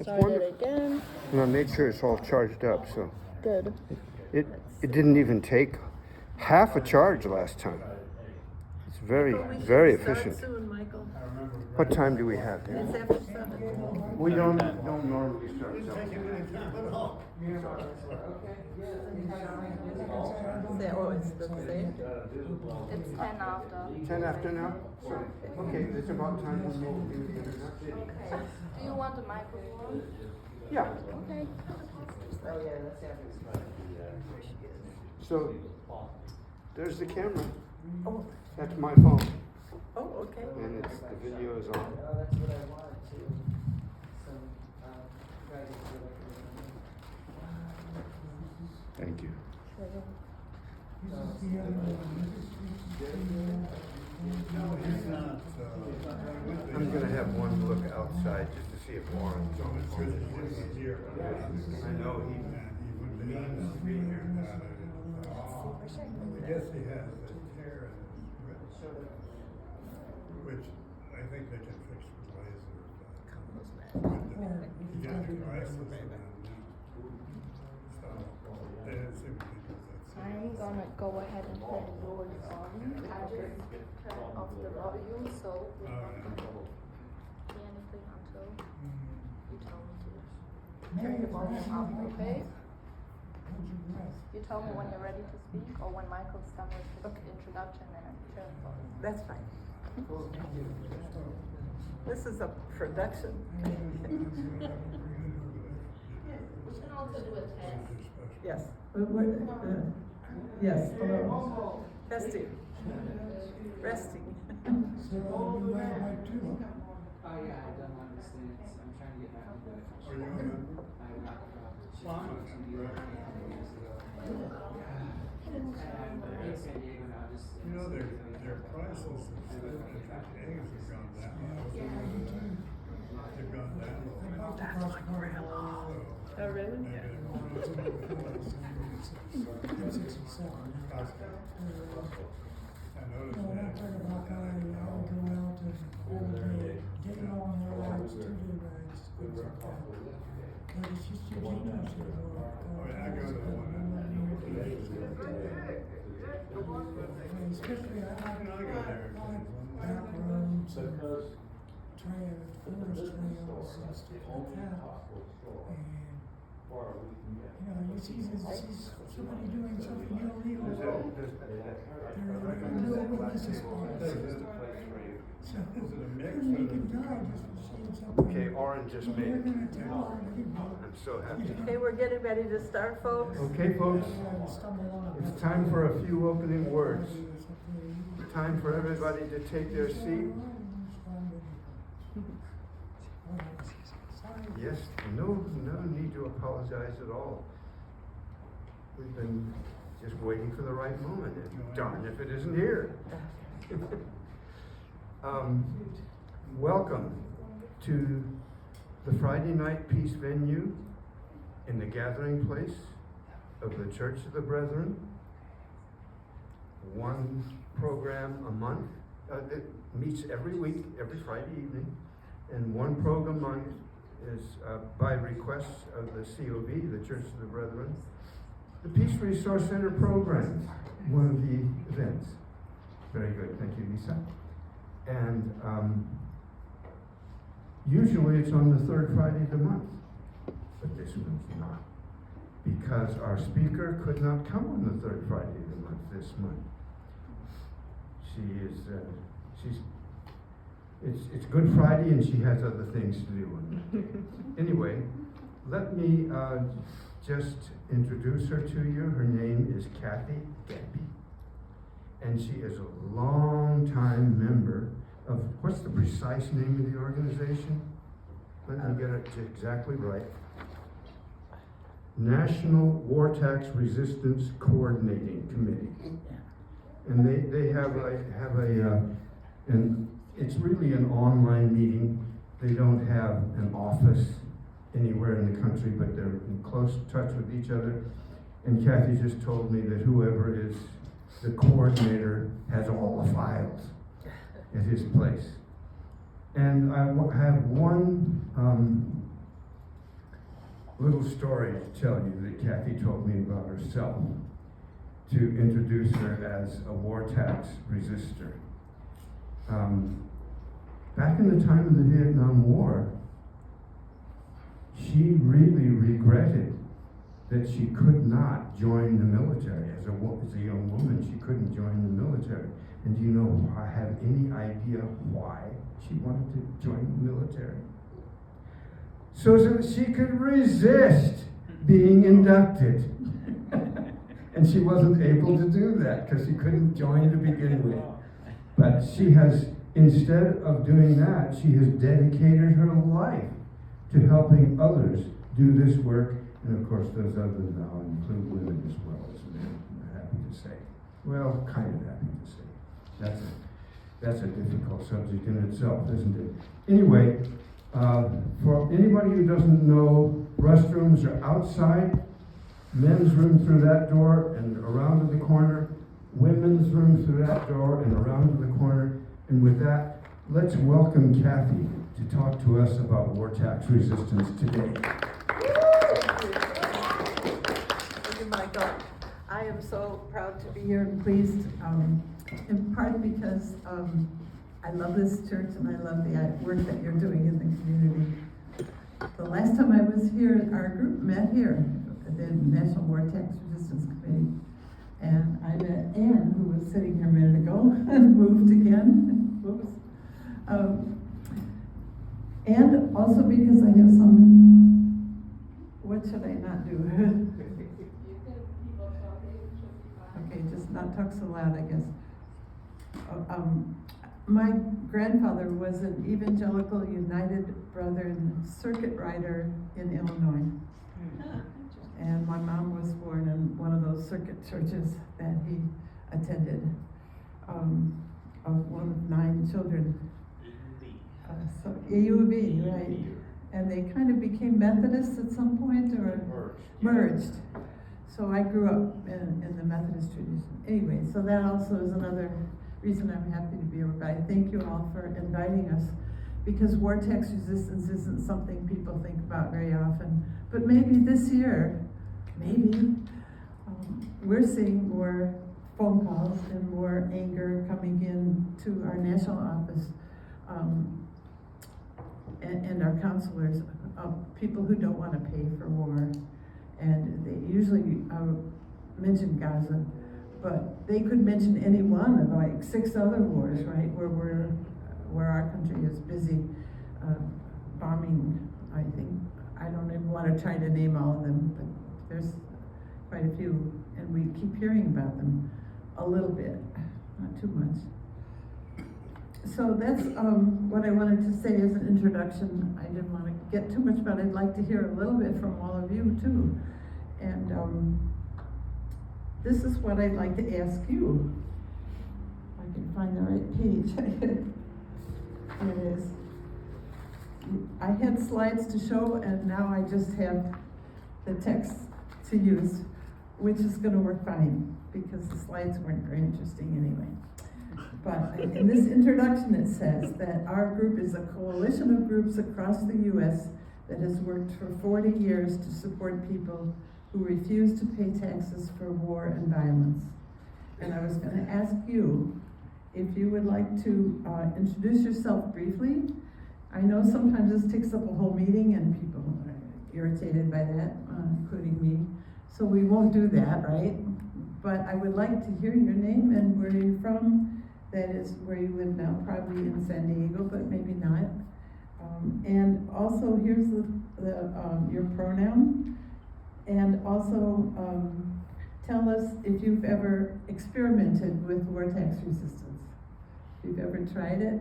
Start it again. And I made sure it's all charged up, so Good. it didn't even take half a charge last time. It's very efficient. Start soon, Michael. What time do we have here? It's after 7. We don't normally start. Is that, oh, it's the same? It's 10 after. 10 after now? So, okay, it's about time we move into the introduction. Okay. Do you want a microphone? Yeah. Okay. So there's the camera. Oh, That's my phone, oh, okay. and it's the video is on. That's what I wanted to. Thank you. I'm gonna have one look outside just to see if Warren's on the phone. I know he means to be here. Yes, he has the tear in his ribs, which I think they can fix with laser. He got crisis and then, so they didn't seem to think that. I'm gonna go ahead and turn yours on. I just turn off the volume so we're not gonna see anything until you tell me to. Turn the volume up, okay? You tell me when you're ready to speak or when Michael's done with his introduction and turn the volume. That's fine. This is a production. We can also do a test. Yes, Yes, hello. testing. Resting. So, you have like two. Oh yeah, I don't understand it. I'm trying to get back into it. Are you on that? I'm not Well, I'm not. in San Diego now, just. You know, their prices of eggs have gone down. They've gone down. That's like real. Oh, really? I noticed that. I mean, I go to the one that. Especially I I go there. back roads and trails, forest trails and stuff like that. And, you see somebody doing something illegal, there are no witnesses for it. So, Is it a mix you or? can die just for seeing something. Okay, Oren just And made they're it. gonna tell everybody. I'm so happy. Okay, we're getting ready to start, folks. Okay, folks, Stumble on it's time for a few opening words. Time for everybody to take their seat. Yes, no need to apologize at all. We've been just waiting for the right moment, and darn if it isn't here. Welcome to the Friday night peace venue in the gathering place of the Church of the Brethren. One program a month. It meets every week, every Friday evening, and one program a month is by request of the COB, the Church of the Brethren. The Peace Resource Center program, one of the events. Very good, thank you, Lisa. And usually it's on the third Friday of the month, but this one's not, because our speaker could not come on the third Friday of the month this month. It's Good Friday and she has other things to do. Anyway, let me just introduce her to you. Her name is Kathy Gappy, and she is a long-time member of, what's the precise name of the organization? Let me get it exactly right. National War Tax Resistance Coordinating Committee. And they have and it's really an online meeting. They don't have an office anywhere in the country, but they're in close touch with each other. And Kathy just told me that whoever is the coordinator has all the files at his place. And I have one little story to tell you that Kathy told me about herself to introduce her as a war tax resistor. Back in the time of the Vietnam War, she really regretted that she could not join the military. As a young woman, she couldn't join the military. And do you know, I have any idea why she wanted to join the military? So that she could resist being inducted. And she wasn't able to do that because she couldn't join to begin with. But she has, instead of doing that, she has dedicated her life to helping others do this work. And of course, those others now include women as well as men, I'm happy to say. Well, kind of happy to say. That's a difficult subject in itself, isn't it? Anyway, for anybody who doesn't know, restrooms are outside, men's room through that door and around to the corner, women's room through that door and around to the corner. And with that, let's welcome Kathy to talk to us about war tax resistance today. Thank you, Michael. I am so proud to be here and pleased, in part because I love this church and I love the work that you're doing in the community. The last time I was here, our group met here at the National War Tax Resistance Committee. And I met Ann, who was sitting here a minute ago, and moved again. Whoops. And also because I have some, what should I not do? Okay, just not talk so loud, I guess. My grandfather was an Evangelical United Brethren circuit rider in Illinois. And my mom was born in one of those circuit churches that he attended, of one of 9 children. So AUB, right? And they kind of became Methodists at some point, or merged. So I grew up in the Methodist tradition. Anyway, so that also is another reason I'm happy to be here. But I thank you all for inviting us, because war tax resistance isn't something people think about very often. But maybe this year, we're seeing more phone calls and more anger coming in to our national office, and our counselors, people who don't want to pay for war. And they usually mention Gaza, but they could mention any one of like 6 other wars, right, where our country is busy bombing. I don't even want to try to name all of them, but there's quite a few, and we keep hearing about them a little bit, not too much. So that's what I wanted to say as an introduction. I didn't want to get too much, but I'd like to hear a little bit from all of you too. And this is what I'd like to ask you. If I can find the right page. Here it is. I had slides to show, and now I just have the text to use, which is going to work fine, because the slides weren't very interesting anyway. But in this introduction it says that our group is a coalition of groups across the U.S. that has worked for 40 years to support people who refuse to pay taxes for war and violence. And I was going to ask you if you would like to introduce yourself briefly. I know sometimes this takes up a whole meeting and people are irritated by that, including me. So we won't do that, right? But I would like to hear your name and where you're from. That is where you live now, probably in San Diego, but maybe not. And also, here's your pronoun. And also, tell us if you've ever experimented with war tax resistance. If you've ever tried it,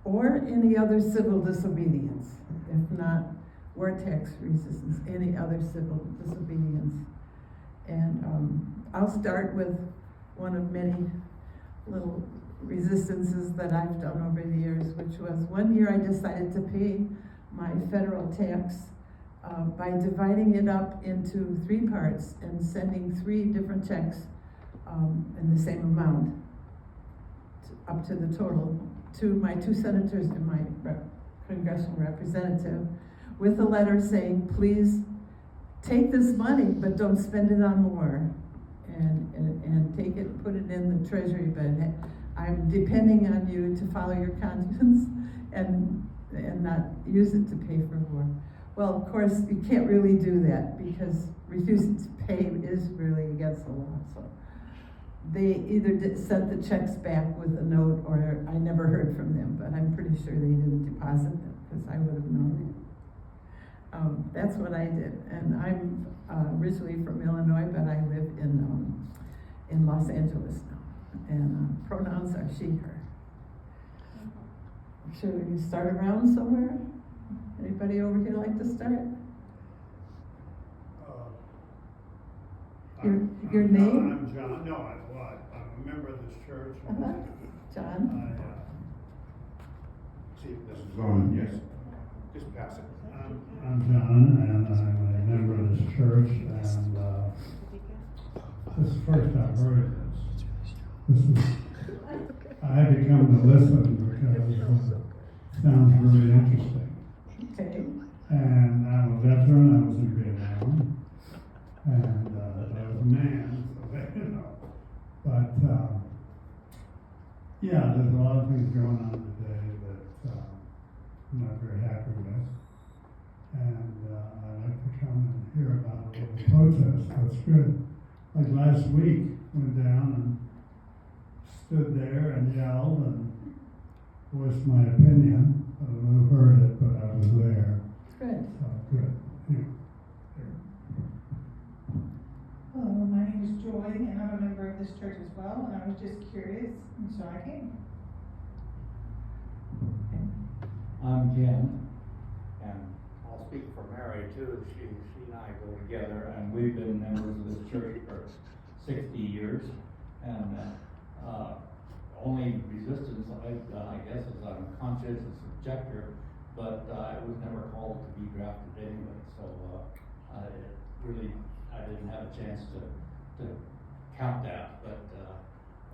or any other civil disobedience. If not war tax resistance, any other civil disobedience. And I'll start with one of many little resistances that I've done over the years, which was one year I decided to pay my federal tax by dividing it up into 3 parts and sending 3 different checks in the same amount up to the total to my 2 senators and my congressional representative, with a letter saying, please take this money, but don't spend it on more. And take it, put it in the treasury, but I'm depending on you to follow your conscience and not use it to pay for war. Well, of course, you can't really do that because refusing to pay is really against the law, so. They either sent the checks back with a note or I never heard from them, but I'm pretty sure they didn't deposit them because I would have known it. That's what I did, and I'm originally from Illinois, but I live in Los Angeles now, and pronouns are she, her. Should we start around somewhere? Anybody over here like to start? Your name? I'm John, no, I'm a member of this church. John? See if this is on, yes. Just pass it. I'm John, and I'm a member of this church, and this is the first I've heard of this. I had to come to listen because it sounds really interesting. Okay. And I'm a veteran, I was in Vietnam, and I was a man, so you know. But, yeah, there's a lot of things going on today that I'm not very happy with. And I'd like to come and hear about a little protest. That's good. Like last week, went down and stood there and yelled and voiced my opinion. I don't know who heard it, but I was there. Good. So good. Yeah. Hello, my name is Joy, and I'm a member of this church as well, and I was just curious, and so I came. I'm Ken, and I'll speak for Mary too. She and I go together, and we've been members of this church for 60 years. And only resistance I've done, I guess, is I'm a conscientious objector, but I was never called to be drafted anyway. So I didn't have a chance to count that. But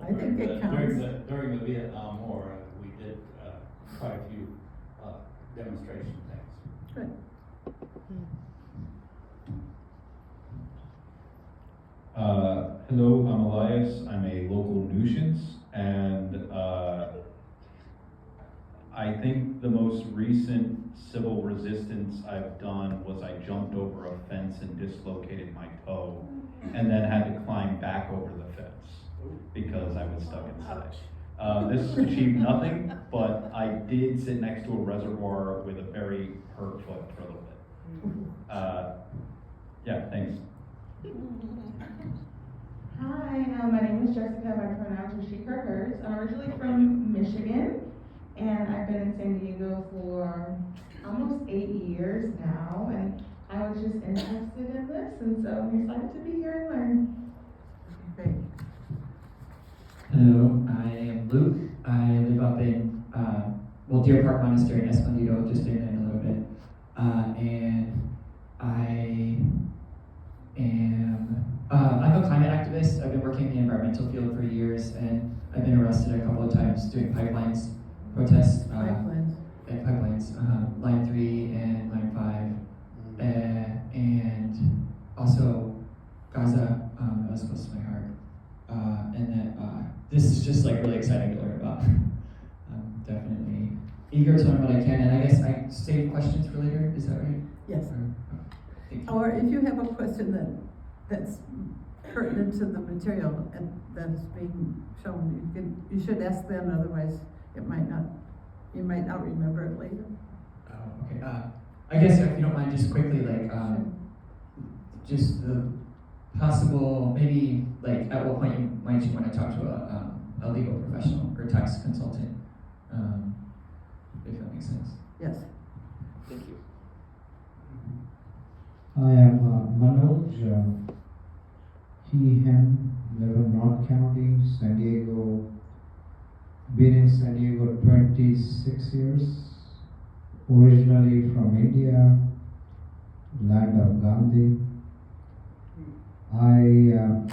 I think it counts. During the Vietnam War, we did quite a few demonstration things. Good. Hello, I'm Elias. I'm a local nuisance, and I think the most recent civil resistance I've done was I jumped over a fence and dislocated my toe, and then had to climb back over the fence because I was stuck inside. This achieved nothing, but I did sit next to a reservoir with a very hurt foot for a little bit. Yeah, thanks. Hi, my name is Jessica. My pronouns are she, her, hers. I'm originally from Michigan, and I've been in San Diego for almost 8 years now, and I was just interested in this, and so I'm excited to be here and learn. Great. Hello, I am Luke. I live up in, Deer Park Monastery in Escondido, just in a little bit. And I'm a climate activist. I've been working in the environmental field for years, and I've been arrested a couple of times doing pipelines protests. Pipelines, Line 3 and Line 5. And also Gaza, that was close to my heart. And that this is just like really exciting to learn about. I'm definitely eager to learn what I can, and I guess I save questions for later. Is that right? Yes. Thank you. Or if you have a question that's pertinent to the material and that's being shown, you should ask then. Otherwise, you might not remember it later. Oh, okay. I guess if you don't mind, just quickly, like, just the possible, maybe, like, at what point might you want to talk to a legal professional or tax consultant, if that makes sense. Yes. Thank you. I am Manoj, he, him, live in North County, San Diego. Been in San Diego 26 years. Originally from India, land of Gandhi. I'm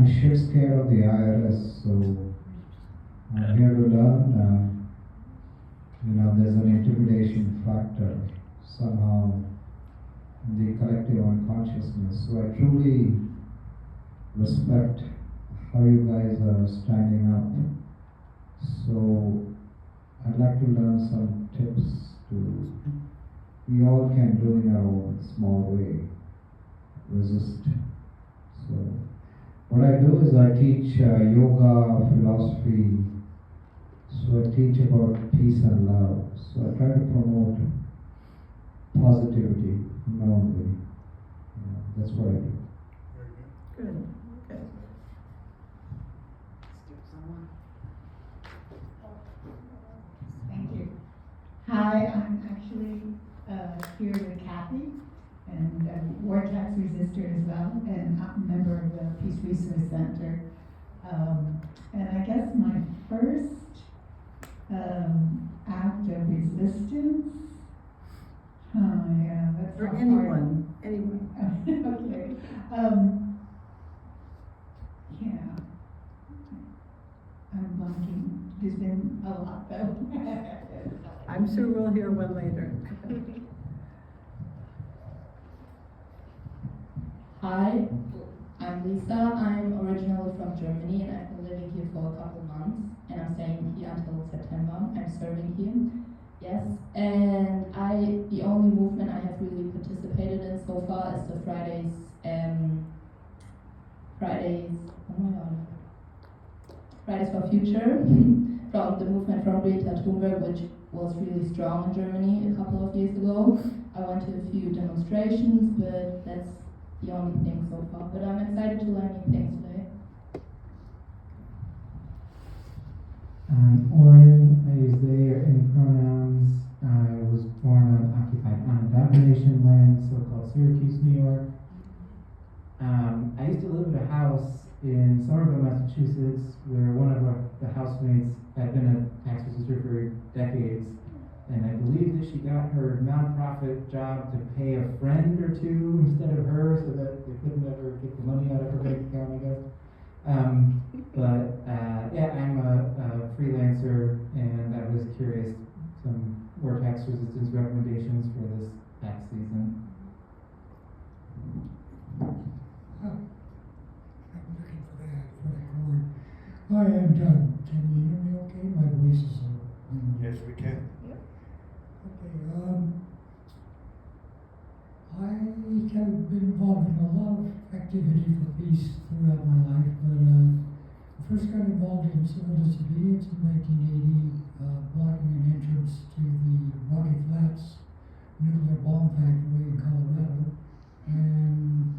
shit scared of the IRS, so I'm here to learn. There's an intimidation factor. Somehow the collective unconsciousness. So I truly respect how you guys are standing up. So I'd like to learn some tips we all can do in our own small way, resist. So what I do is I teach yoga, philosophy. So I teach about peace and love. So I try to promote positivity in my own way. That's what I do. Good, okay. Skip someone. Thank you. Hi, I'm actually here with Kathy, and a Vortex resistor as well, and I'm a member of the Peace Resource Center. And I guess my first act of resistance, yeah, that's For not anyone. hard. Okay. Yeah. I'm blanking. There's been a lot though. I'm sure we'll hear one later. Hi, I'm Lisa. I'm originally from Germany and I've been living here for a couple months and I'm staying here until September. I'm serving here. Yes, and the only movement I have really participated in so far is the Fridays, Fridays for Future, from the movement from Greta Thunberg, which was really strong in Germany a couple of years ago. I went to a few demonstrations, but that's the only thing so far. But I'm excited to learn new things today. Orion, I use they or any pronouns. I was born on occupied Onondaga land, so-called Syracuse, New York. I used to live at a house in Somerville, Massachusetts, where one of the housemates had been a tax resister for decades, and I believe that she got her nonprofit job to pay a friend or two instead of her, so that they couldn't ever get the money out of her bank account, I guess. Yeah, I'm a freelancer, and I was curious some more tax resistance recommendations for this tax season. I'm looking for that cord. Hi, I'm Doug. Can you hear me okay? My voice is Yes, we can. okay. I have been involved in a lot of activity for peace throughout my life, but I first got involved in civil disobedience in 1980, blocking an entrance to the Rocky Flats nuclear bomb factory in Colorado, and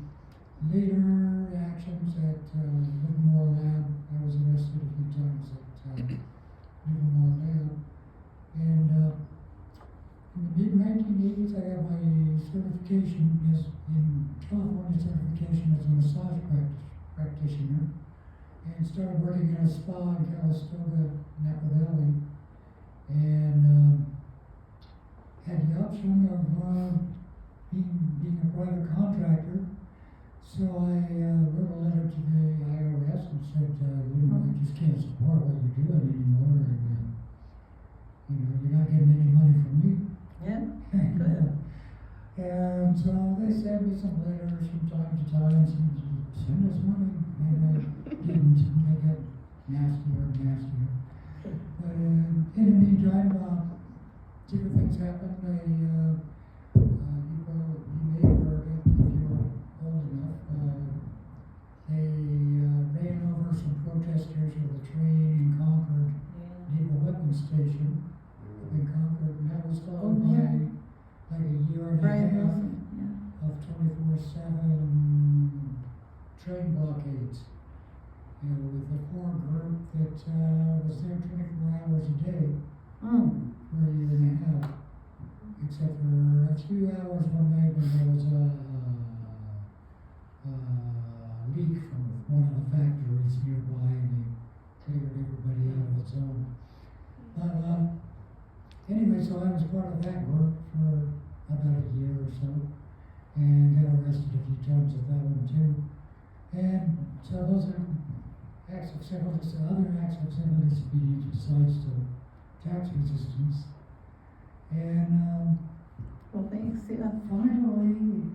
later actions at Livermore Lab. I was arrested a few times at Livermore Lab, and in the mid-1980s, I got my certification in California certification as a massage practitioner, and started working in a spa in Calistoga, Napa Valley, and had the option of being a private contractor. So I wrote a letter to the IRS and said, I just can't support what you're doing anymore, and you're not getting any money from me. Yeah, good. And so they sent me some letters from time to time, send us money, and I didn't, and they got nastier and nastier. But in the meantime, different things happened. You may have heard it if you're old enough. They ran over some protesters with a train in Concord, near the weapons station in Concord, and that was followed by like a year and a half of 24/7 train blockades. With a core group that was there 24 hours a day for a year and a half, except for a few hours one night when there was a leak from one of the factories nearby, and they cleared everybody out of its own. But anyway, so I was part of that group for about a year or so, and got arrested a few times at that one too. And so those are acts of civil other acts of civil disobedience besides the tax resistance. And Well, thanks, yeah. Finally, in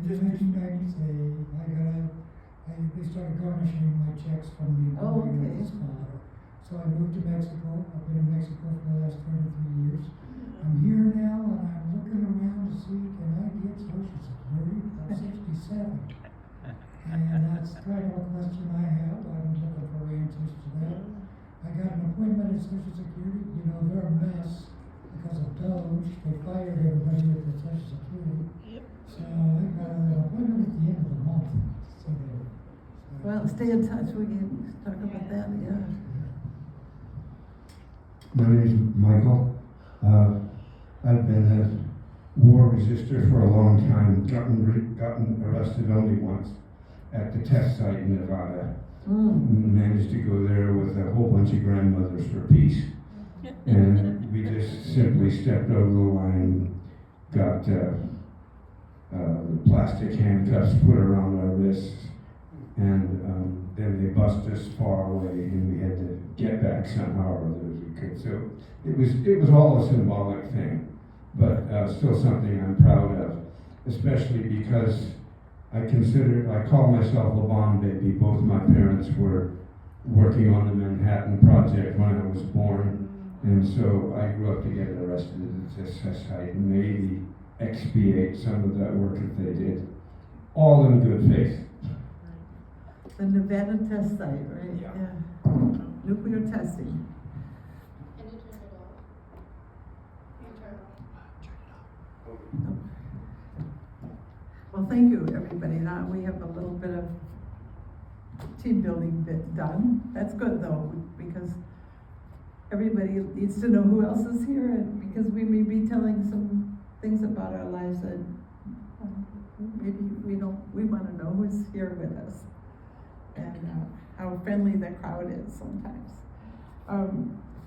1993, they started garnishing my checks from the Oh, employee okay. of the spot. So I moved to Mexico. I've been in Mexico for the last 23 years. I'm here now and I'm looking around to see, can I get Social Security? I'm 67. And that's kind of a question I have. I'm looking for answers to that. I got an appointment at Social Security. You know, they're a mess because of Doge. They fired everybody at the Social Security. So I got an appointment at the end of the month. Well, stay in touch, we can talk about that, yeah. My name is Michael. I've been a war resistor for a long time. Gotten arrested only once at the test site in Nevada. Managed to go there with a whole bunch of grandmothers for peace. And we just simply stepped over the line, got plastic handcuffs put around our wrists, and then they bussed us far away, and we had to get back somehow or other as we could. So it was all a symbolic thing, but still something I'm proud of, especially because I call myself a Bond baby. Both my parents were working on the Manhattan Project when I was born, and so I grew up to get arrested at the test site and maybe expiate some of that work that they did, all in good faith. The Nevada test site, right? Yeah. Nuclear testing. Can you turn it off? Can you turn it off? Well, thank you, everybody. Now we have a little bit of team building bit done. That's good though, because everybody needs to know who else is here, and because we may be telling some things about our lives that maybe we want to know who's here with us and how friendly the crowd is sometimes.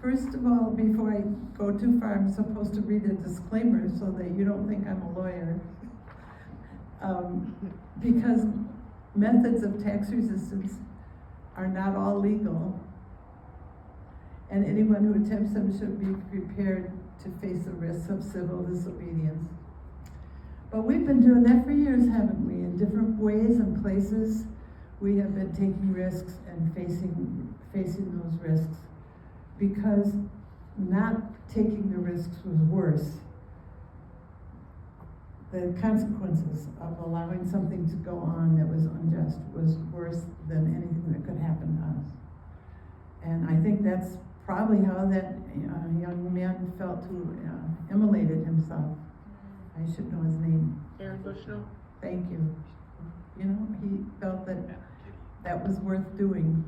First of all, before I go too far, I'm supposed to read a disclaimer so that you don't think I'm a lawyer. Because methods of tax resistance are not all legal, and anyone who attempts them should be prepared to face the risks of civil disobedience. But we've been doing that for years, haven't we? In different ways and places, we have been taking risks and facing those risks, because not taking the risks was worse. The consequences of allowing something to go on that was unjust was worse than anything that could happen to us. And I think that's probably how that young man felt who immolated himself. I should know his name. Aaron Bushnell. Thank you. You know, he felt that that was worth doing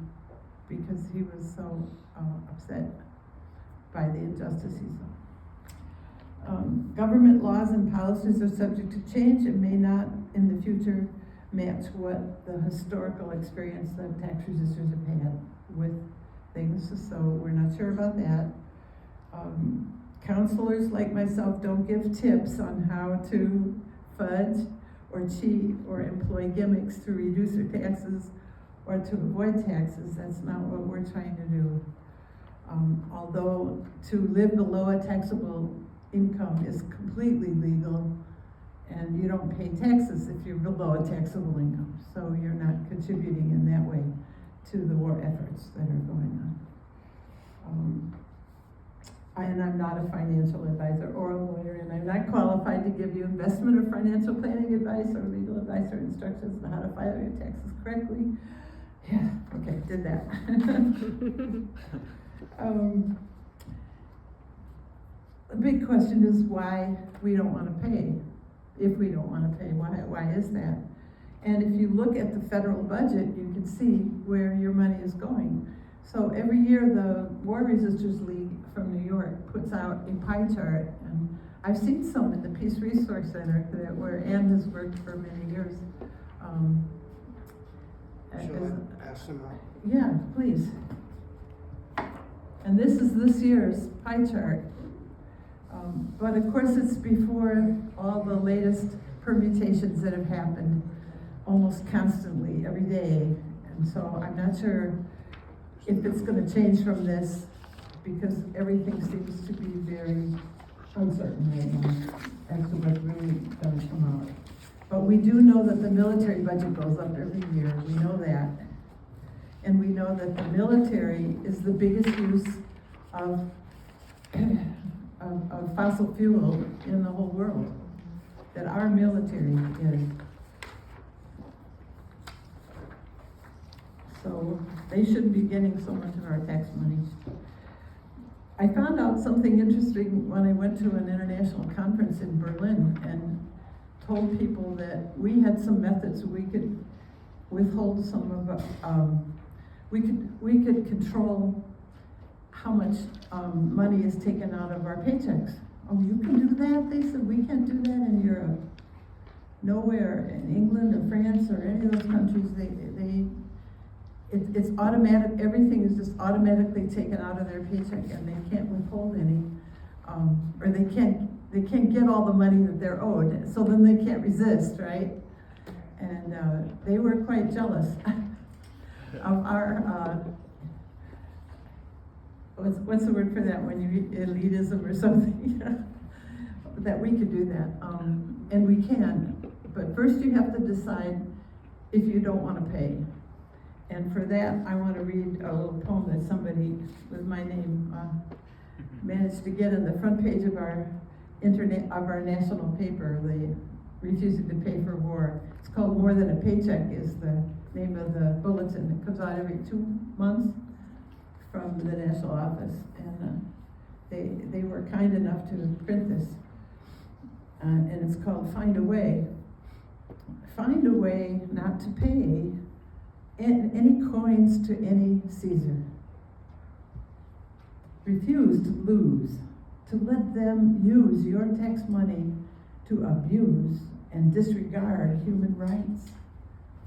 because he was so upset by the injustice he saw. Government laws and policies are subject to change and may not in the future match what the historical experience that tax resistors have had with things, so we're not sure about that. Counselors like myself don't give tips on how to fudge or cheat or employ gimmicks to reduce their taxes or to avoid taxes. That's not what we're trying to do. Although to live below a taxable income is completely legal, and you don't pay taxes if you're below a taxable income, so you're not contributing in that way to the war efforts that are going on. And I'm not a financial advisor or a lawyer, and I'm not qualified to give you investment or financial planning advice or legal advice or instructions on how to file your taxes correctly. Yeah, okay, did that. The big question is why we don't want to pay. If we don't want to pay, why is that? And if you look at the federal budget, you can see where your money is going. So every year the War Resisters League from New York puts out a pie chart, and I've seen some in the Peace Resource Center where Ann has worked for many years. Shall I pass them out? Yeah, please. And this is this year's pie chart. But of course it's before all the latest permutations that have happened almost constantly, every day. And so I'm not sure if it's going to change from this, because everything seems to be very uncertain right now as to what's really gonna come out. But we do know that the military budget goes up every year, we know that. And we know that the military is the biggest use of fossil fuel in the whole world, that our military is. So they shouldn't be getting so much of our tax money. I found out something interesting when I went to an international conference in Berlin and told people that we had some methods we could withhold some of, we could control how much money is taken out of our paychecks. Oh, you can do that? They said, we can't do that in Europe. Nowhere in England or France or any of those countries, it's automatic, everything is just automatically taken out of their paycheck and they can't withhold any, or they can't get all the money that they're owed, so then they can't resist, right? And they were quite jealous of our, what's the word for that, when you elitism or something, that we could do that, and we can, but first you have to decide if you don't want to pay. And for that, I want to read a little poem that somebody with my name managed to get in the front page of our national paper, the Refusing to Pay for War. It's called More Than a Paycheck is the name of the bulletin. It comes out every 2 months from the national office. And they were kind enough to print this. And it's called Find a Way. Find a way not to pay any coins to any Caesar. Refuse to lose, to let them use your tax money to abuse and disregard human rights,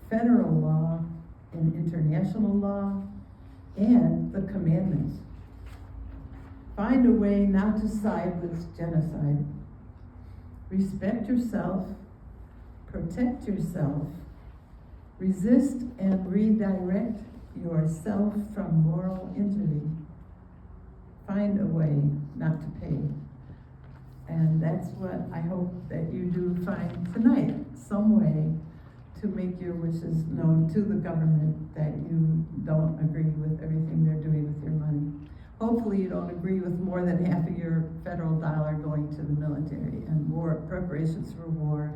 federal law and international law, and the commandments. Find a way not to side with genocide. Respect yourself, protect yourself, resist and redirect yourself from moral injury. Find a way not to pay. And that's what I hope that you do find tonight, some way to make your wishes known to the government that you don't agree with everything they're doing with your money. Hopefully you don't agree with more than half of your federal dollar going to the military and war, preparations for war,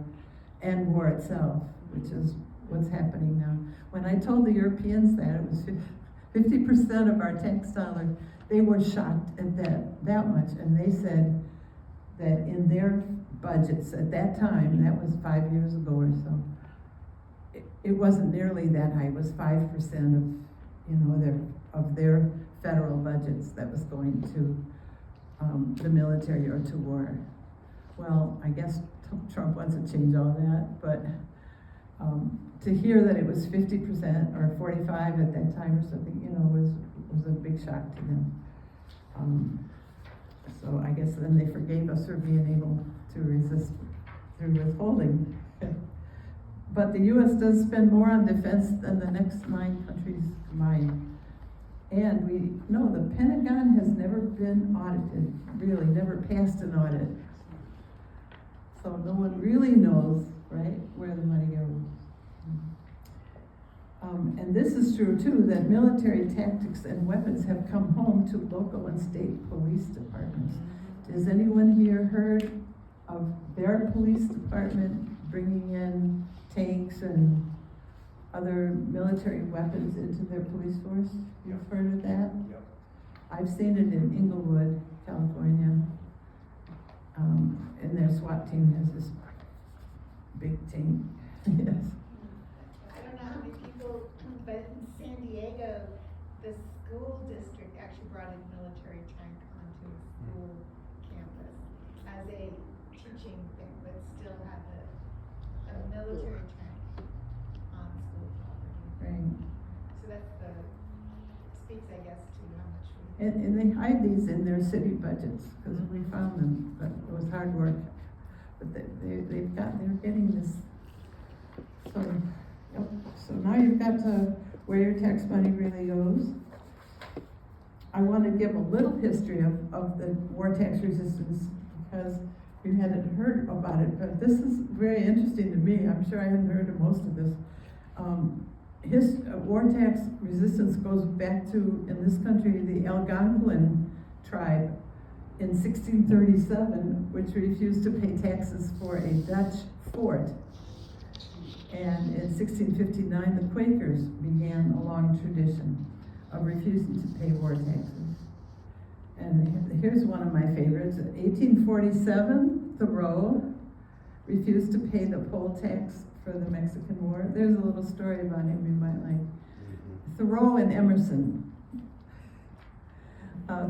and war itself, which is what's happening now. When I told the Europeans that it was 50% of our tax dollar, they were shocked at that much, and they said that in their budgets at that time, that was 5 years ago or so, it wasn't nearly that high. It was 5% of their federal budgets that was going to the military or to war. Well, I guess Trump wants to change all that, but to hear that it was 50% or 45 at that time or something, was a big shock to them. So I guess then they forgave us for being able to resist through withholding. But the U.S. does spend more on defense than the next 9 countries combined. And we know the Pentagon has never been audited, really, never passed an audit. So no one really knows, right, where the money goes. And this is true too, that military tactics and weapons have come home to local and state police departments. Has anyone here heard of their police department bringing in tanks and other military weapons into their police force? You've heard of that? Yep. I've seen it in Inglewood, California. And their SWAT team has this big tank. Yes. I don't know how many people, but in San Diego, the school district actually brought a military tank onto a school campus as a teaching thing, but still have a military tank on school property. Right. So that's speaks, I guess, to how much we. And they hide these in their city budgets, because we found them, but it was hard work. But they're getting this. So, yep. So now you've got where your tax money really goes. I want to give a little history of the war tax resistance because we hadn't heard about it, but this is very interesting to me. I'm sure I hadn't heard of most of this. War tax resistance goes back to, in this country, the Algonquin tribe in 1637, which refused to pay taxes for a Dutch fort. And in 1659, the Quakers began a long tradition of refusing to pay war taxes. And here's one of my favorites. 1847, Thoreau refused to pay the poll tax for the Mexican War. There's a little story about him you might like. Thoreau and Emerson.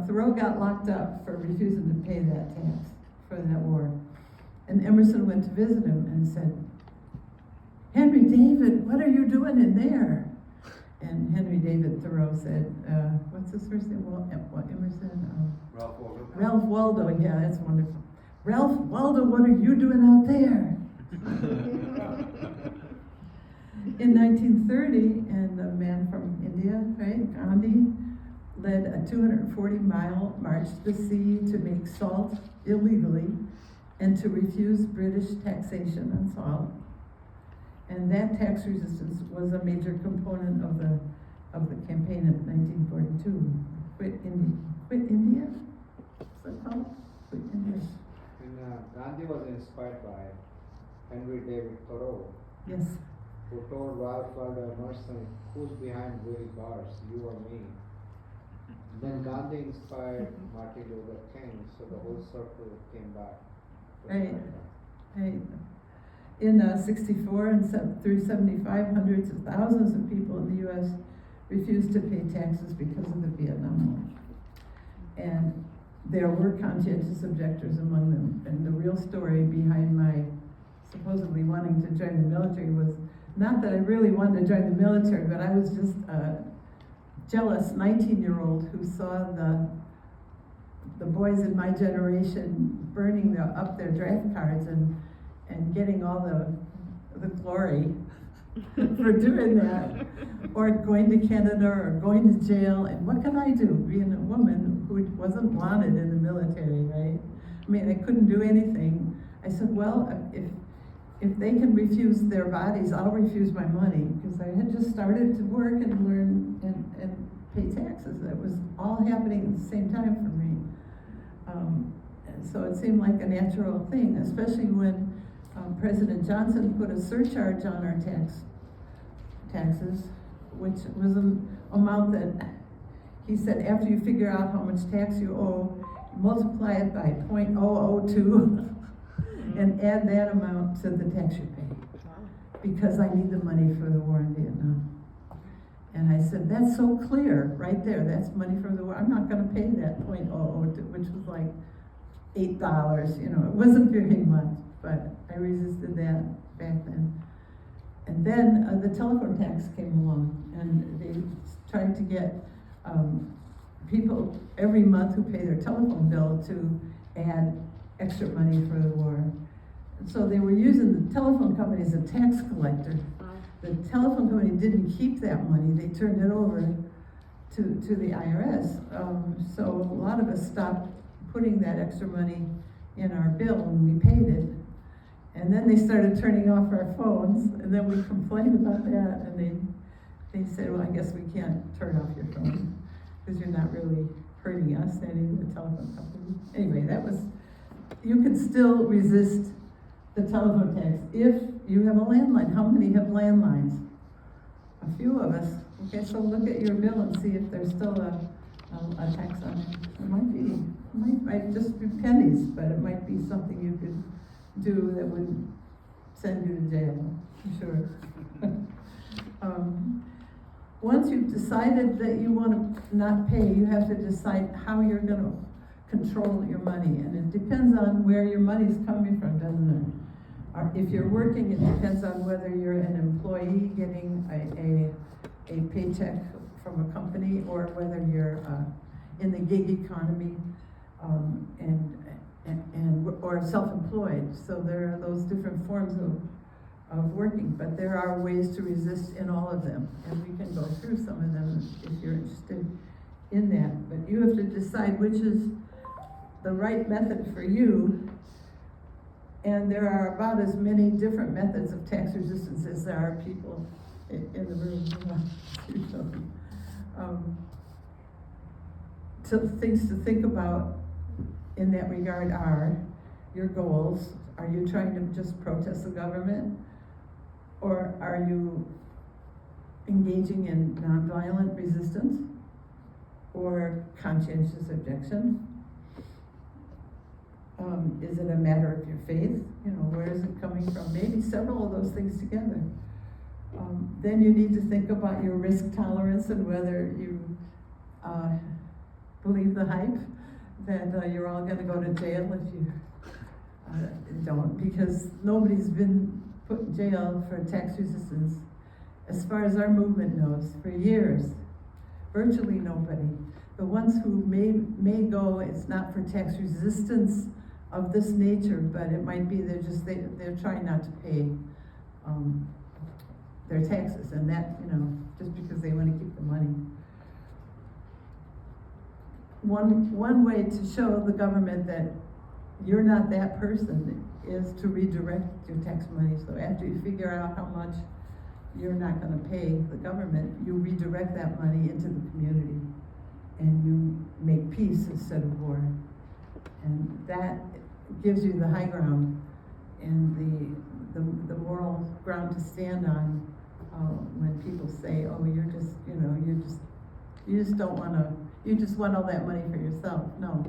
Thoreau got locked up for refusing to pay that tax for that war. And Emerson went to visit him and said, "Henry David, what are you doing in there?" And Henry David Thoreau said, what's his first name? Emerson? Ralph Waldo. Ralph Waldo, yeah, that's wonderful. Ralph Waldo, what are you doing out there? In 1930, and a man from India, right, Gandhi, led a 240-mile march to the sea to make salt illegally and to refuse British taxation on salt. And that tax resistance was a major component of the campaign of 1942. Quit India? What's that called? Quit India. And Gandhi was inspired by Henry David Thoreau. Yes. Who told Ralph Waldo Emerson, "Who's behind Willie bars, you or me?" Then Gandhi inspired Martin Luther King, so the whole circle came back. Right. Right. In 64 and through 75, hundreds of thousands of people in the U.S. refused to pay taxes because of the Vietnam War. And there were conscientious objectors among them. And the real story behind my supposedly wanting to join the military was not that I really wanted to join the military, but I was just a jealous 19-year-old who saw the boys in my generation burning up their draft cards and getting all the glory for doing that, or going to Canada or going to jail. And what could I do, being a woman who wasn't wanted in the military, right? I mean, I couldn't do anything. I said, well, if they can refuse their bodies, I'll refuse my money, because I had just started to work and learn and pay taxes. That was all happening at the same time for me. And so it seemed like a natural thing, especially when President Johnson put a surcharge on our taxes, which was an amount that he said, after you figure out how much tax you owe, multiply it by 0.002 and add that amount to the tax you pay, because I need the money for the war in Vietnam. And I said, that's so clear right there, that's money for the war. I'm not gonna pay that 0.002, which was like $8, it wasn't very much, but I resisted that back then. And then the telephone tax came along, and they tried to get people every month who pay their telephone bill to add extra money for the war. And so they were using the telephone company as a tax collector. The telephone company didn't keep that money, they turned it over to the IRS. So a lot of us stopped putting that extra money in our bill when we paid it. And then they started turning off our phones, and then we complained about that, and they said, well, I guess we can't turn off your phone, because you're not really hurting us, any of the telephone company. Anyway, you can still resist the telephone tax if you have a landline. How many have landlines? A few of us. Okay, so look at your bill and see if there's still a tax on it. It might just be pennies, but it might be something you could do that would send you to jail, I'm sure. Once you've decided that you want to not pay, you have to decide how you're going to control your money. And it depends on where your money's coming from, doesn't it? If you're working, it depends on whether you're an employee getting a paycheck from a company, or whether you're in the gig economy or self-employed. So there are those different forms of working, but there are ways to resist in all of them, and we can go through some of them if you're interested in that. But you have to decide which is the right method for you And there are about as many different methods of tax resistance as there are people in the room. So things to think about in that regard are your goals. Are you trying to just protest the government? Or are you engaging in nonviolent resistance or conscientious objection? Is it a matter of your faith? You know, where is it coming from? Maybe several of those things together. Then you need to think about your risk tolerance and whether you believe the hype that you're all going to go to jail if you don't, because nobody's been put in jail for tax resistance, as far as our movement knows, for years. Virtually nobody. The ones who may go, it's not for tax resistance of this nature, but it might be they're trying not to pay their taxes, and that, you know, just because they want to keep the money. One way to show the government that you're not that person is to redirect your tax money. So after you figure out how much you're not going to pay the government, you redirect that money into the community, and you make peace instead of war. And that gives you the high ground and the moral ground to stand on when people say, oh, you just don't want to, you just want all that money for yourself. No,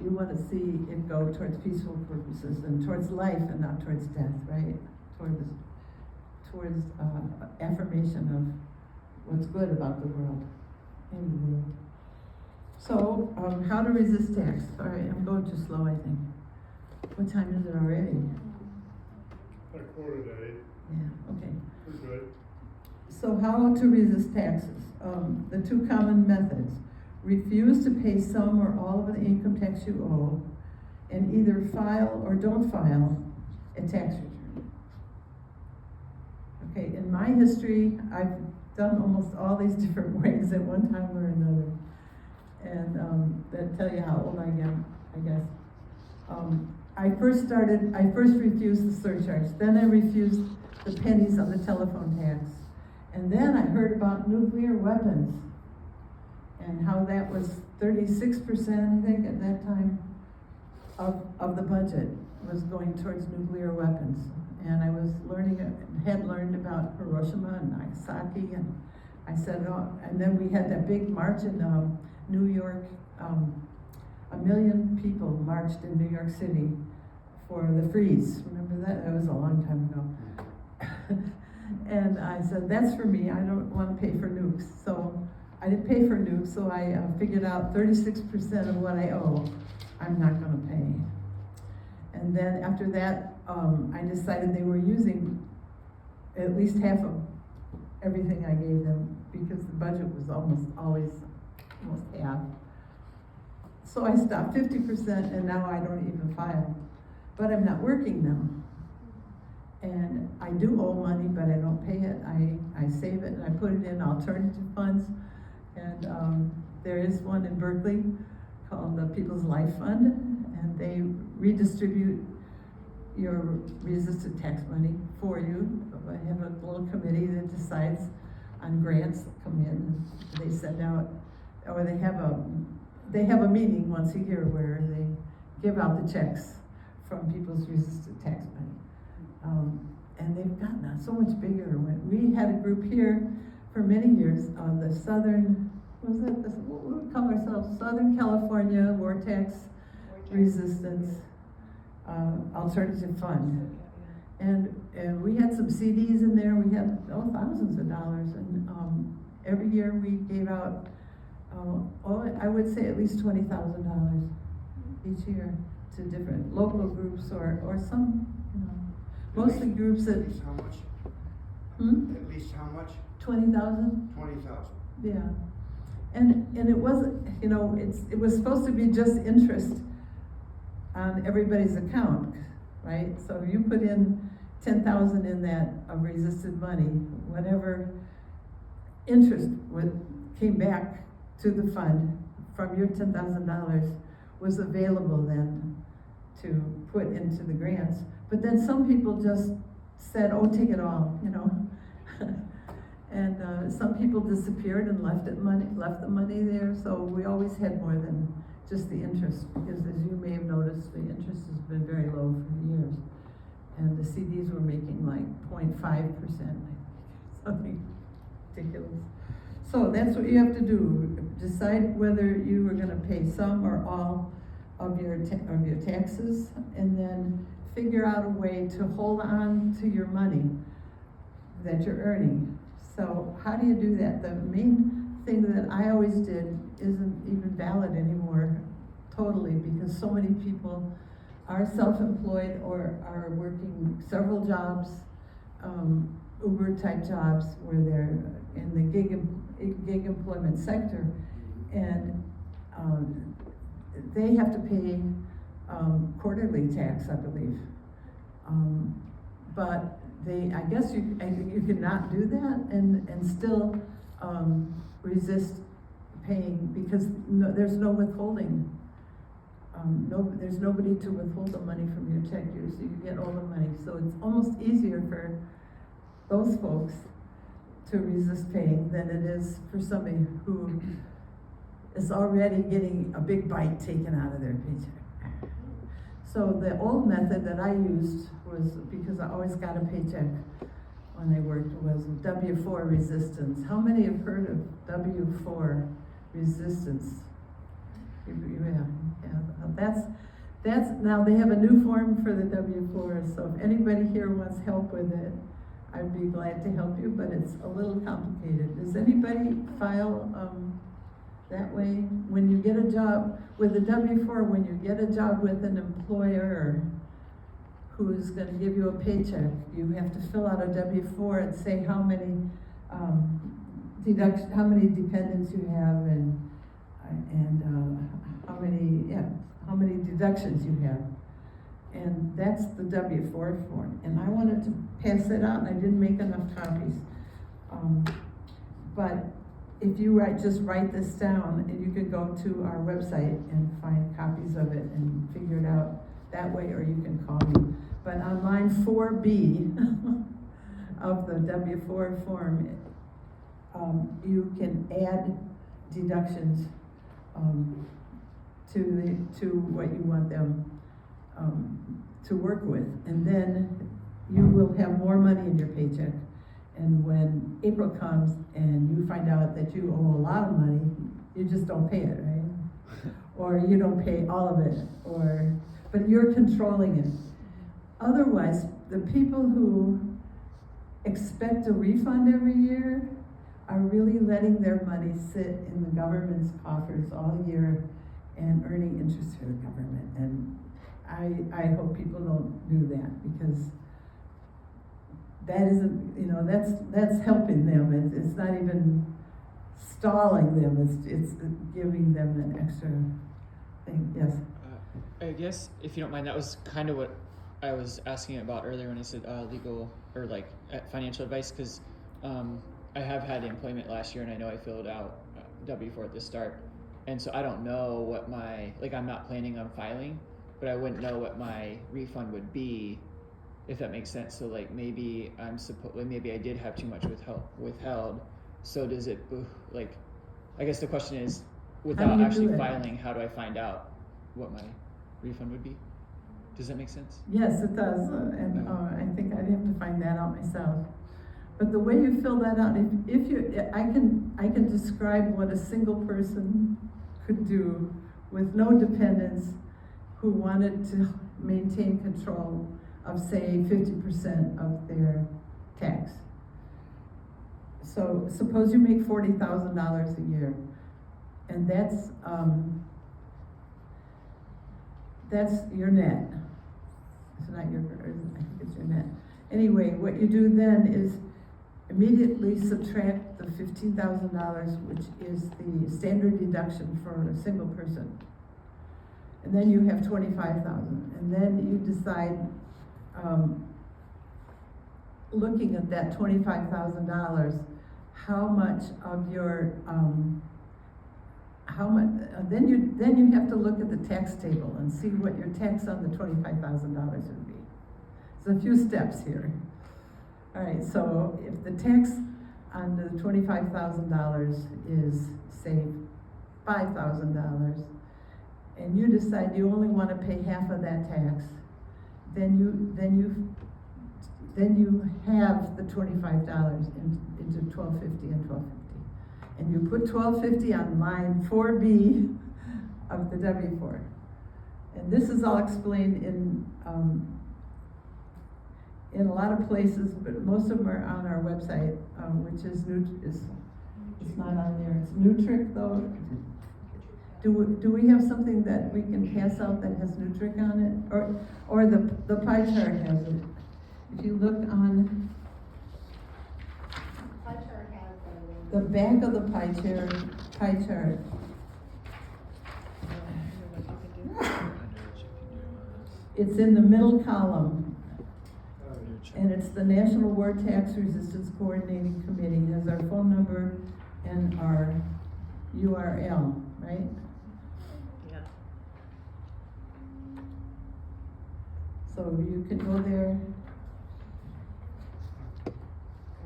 you want to see it go towards peaceful purposes and towards life and not towards death, right? Towards affirmation of what's good about the world. Anyway. So, how to resist tax. All right, I'm going too slow, I think. What time is it already? A quarter to 8. Yeah, okay. We're good. So how to resist taxes? The two common methods. Refuse to pay some or all of the income tax you owe, and either file or don't file a tax return. Okay, in my history, I've done almost all these different ways at one time or another. And that tell you how old I am, I guess. I first refused the surcharge, then I refused the pennies on the telephone tax. And then I heard about nuclear weapons and how that was 36%, I think, at that time, of the budget was going towards nuclear weapons. And I was had learned about Hiroshima and Nagasaki, and I said, oh, and then we had that big march in New York. 1 million people marched in New York City for the freeze. Remember that? That was a long time ago. And I said, that's for me. I don't want to pay for nukes. So I didn't pay for nukes, so I figured out 36% of what I owe, I'm not going to pay. And then after that, I decided they were using at least half of everything I gave them, because the budget was almost half. So I stopped 50%, and now I don't even file. But I'm not working now. And I do owe money, but I don't pay it. I save it and I put it in alternative funds. And there is one in Berkeley called the People's Life Fund, and they redistribute your resisted tax money for you. I have a little committee that decides on grants that come in, and they send out, or they have a meeting once a year where they give out the checks from people's resisted tax money. And they've gotten so much bigger. We had a group here for many years on the Southern, what would we call ourselves? Southern California Vortex Resistance Alternative Fund. And we had some CDs in there. We had thousands of dollars. And every year we gave out, I would say at least $20,000 each year to different local groups or some, mostly groups that. At least how much? At least how much? 20,000. 20,000. Yeah, and it wasn't, it was supposed to be just interest on everybody's account, right? So if you put in 10,000 in that of resisted money, whatever interest came back to the fund from your $10,000 was available then to put into the grants. But then some people just said, oh, take it all, you know. And some people disappeared and left the money there, so we always had more than just the interest, because as you may have noticed, the interest has been very low for years. And the CDs were making like 0.5%, something ridiculous. So that's what you have to do, decide whether you are gonna pay some or all of your taxes, and then figure out a way to hold on to your money that you're earning. So how do you do that? The main thing that I always did isn't even valid anymore totally, because so many people are self-employed or are working several jobs, Uber type jobs, where they're in the gig employment sector, and they have to pay quarterly tax, I believe. But I guess you cannot do that and still resist paying, because there's no withholding. There's nobody to withhold the money from your check, so you get all the money. So it's almost easier for those folks to resist paying than it is for somebody who is already getting a big bite taken out of their paycheck. So the old method that I used was, because I always got a paycheck when I worked, was W-4 resistance. How many have heard of W-4 resistance? Yeah. That's now they have a new form for the W-4, so if anybody here wants help with it, I'd be glad to help you, but it's a little complicated. Does anybody file that way? When you get a job with a W-4, when you get a job with an employer who's gonna give you a paycheck, you have to fill out a W-4 and say how many how many dependents you have, and how many deductions you have. And that's the W-4 form. And I wanted to pass it out, and I didn't make enough copies. But if you just write this down, and you can go to our website and find copies of it and figure it out that way, or you can call me. But on line 4B of the W-4 form, you can add deductions to what you want them to work with, and then you will have more money in your paycheck. And when April comes and you find out that you owe a lot of money, you just don't pay it, right? Or you don't pay all of it, but you're controlling it. Otherwise, the people who expect a refund every year are really letting their money sit in the government's coffers all year and earning interest for the government. And I hope people don't do that, because that isn't, that's helping them. It's not even stalling them, it's giving them an extra thing. Yes? I guess, if you don't mind, that was kind of what I was asking about earlier when I said legal or financial advice, because I have had employment last year, and I know I filled out W-4 at the start, and so I don't know what I'm not planning on filing, but I wouldn't know what my refund would be, if that makes sense. So maybe maybe I did have too much withheld. So does it, I guess the question is, without actually filing, how do I find out what my refund would be? Does that make sense? Yes, it does, and I think I'd have to find that out myself. But the way you fill that out, I can describe what a single person could do with no dependents, who wanted to maintain control of, say, 50% of their tax. So suppose you make $40,000 a year, and that's your net. It's not your, I think it's your net. Anyway, what you do then is immediately subtract the $15,000, which is the standard deduction for a single person. And then you have $25,000. And then you decide, looking at that $25,000, how how much, then you have to look at the tax table and see what your tax on the $25,000 would be. There's a few steps here. All right, so if the tax on the $25,000 is, say, $5,000, and you decide you only want to pay half of that tax, then you have the $25 into 1250 and 1250. And you put 1250 on line 4B of the W-4. And this is all explained in a lot of places, but most of them are on our website, which is it's not on there. It's Nutric though. Do we have something that we can pass out that has Nutric on it, or the pie chart has it? If you look on the back of the pie chart. It's in the middle column, and it's the National War Tax Resistance Coordinating Committee. It has our phone number and our URL, right? Yeah. So you can go there.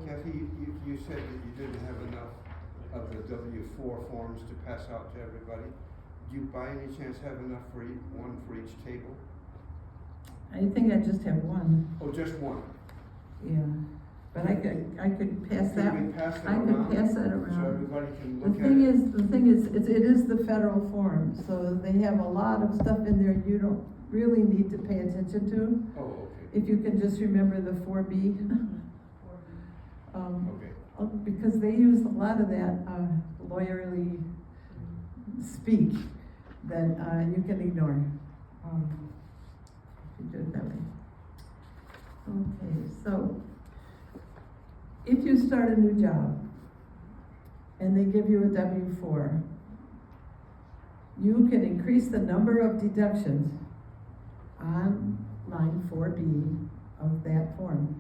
Kathy, you said that you didn't have enough of the W-4 forms to pass out to everybody. Do you by any chance have enough for one for each table? I think I just have one. Oh, just one? Yeah, but I could pass that. Can we pass that I could around pass that around. so everybody can look The at thing is, it is the federal form, so they have a lot of stuff in there you don't really need to pay attention to. Oh, okay. If you can just remember the 4B. Okay. Because they use a lot of that lawyerly speak that you can ignore. If you do it that way. Okay, so if you start a new job and they give you a W-4, you can increase the number of deductions on line 4B of that form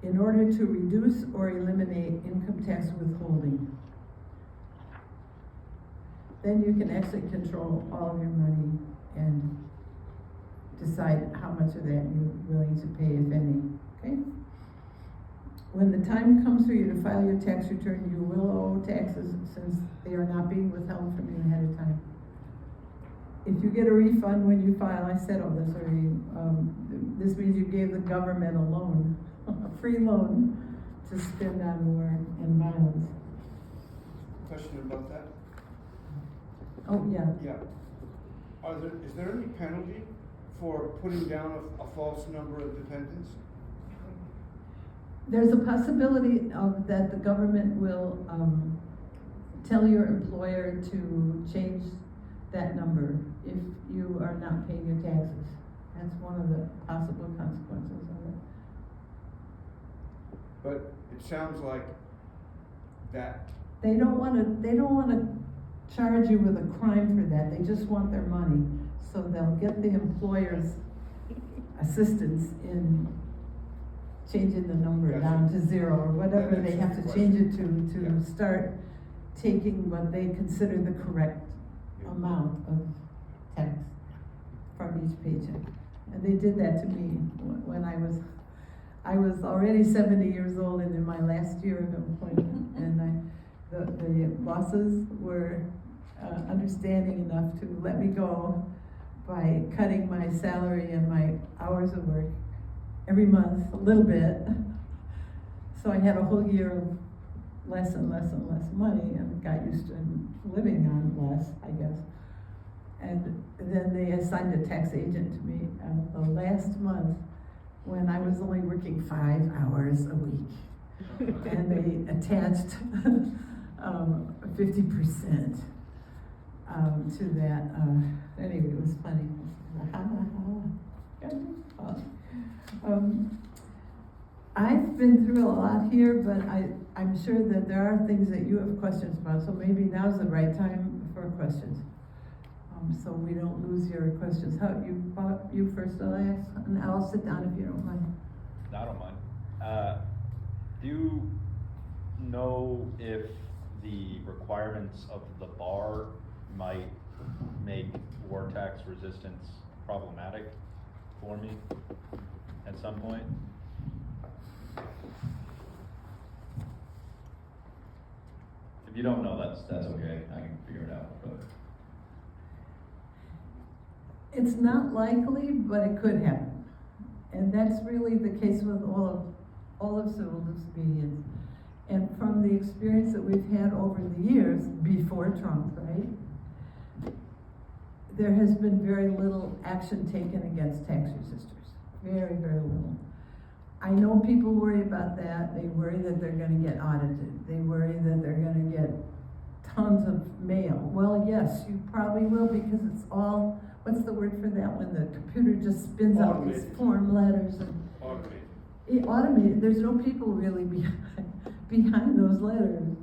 in order to reduce or eliminate income tax withholding. Then you can actually control all of your money and decide how much of that you're willing to pay, if any, okay? When the time comes for you to file your tax return, you will owe taxes since they are not being withheld from you ahead of time. If you get a refund when you file, I said all this already, this means you gave the government a loan, a free loan to spend on war and violence. Question about that? Oh, yeah. Yeah. Is there any penalty for putting down a false number of dependents? There's a possibility of that the government will tell your employer to change that number if you are not paying your taxes. That's one of the possible consequences of it. But it sounds like that. They don't want to charge you with a crime for that. They just want their money, so they'll get the employer's assistance in changing the number down to 0 or whatever they have to change it to start taking what they consider the correct amount of tax from each paycheck. And they did that to me when I was already 70 years old and in my last year of employment, and the bosses were understanding enough to let me go by cutting my salary and my hours of work every month a little bit. So I had a whole year of less and less and less money and got used to living on less, I guess. And then they assigned a tax agent to me the last month when I was only working 5 hours a week. And they attached 50% to that. Anyway, it was funny. I've been through a lot here, but I'm sure that there are things that you have questions about, so maybe now's the right time for questions. So we don't lose your questions. You first, I'll ask, and I'll sit down if you don't mind. I don't mind. Do you know if the requirements of the bar might make war tax resistance problematic for me at some point. If you don't know, that's okay, I can figure it out, but. It's not likely, but it could happen. And that's really the case with all of civil disobedience. And from the experience that we've had over the years, before Trump, right? There has been very little action taken against tax resistors. Very, very little. I know people worry about that. They worry that they're gonna get audited. They worry that they're gonna get tons of mail. Well, yes, you probably will, because it's all, what's the word for that when the computer just spins out these form letters and automated. There's no people really behind those letters.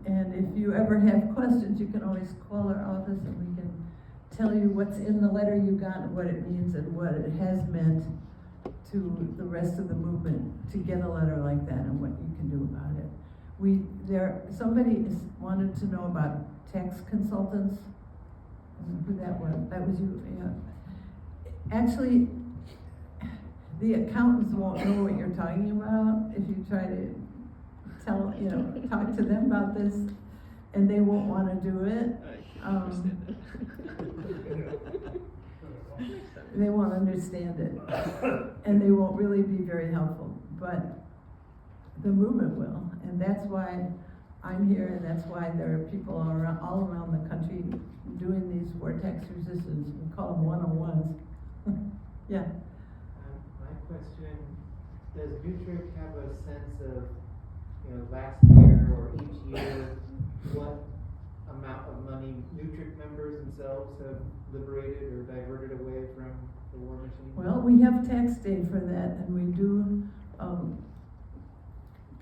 And if you ever have questions, you can always call our office and we can tell you what's in the letter you got and what it means and what it has meant to the rest of the movement to get a letter like that and what you can do about it. Somebody wanted to know about tax consultants. I don't know who that was. That was you, yeah. Actually, the accountants won't know what you're talking about if you try to talk to them about this, and they won't want to do it. They won't understand it, and they won't really be very helpful, but the movement will, and that's why I'm here, and that's why there are people all around the country doing these war tax resistance. We call them 101s. Yeah. My question, does Nutric have a sense of, last year or each year, what amount of money Nutric members themselves have liberated or diverted away from the war machine? Well, we have tax day for that, and we do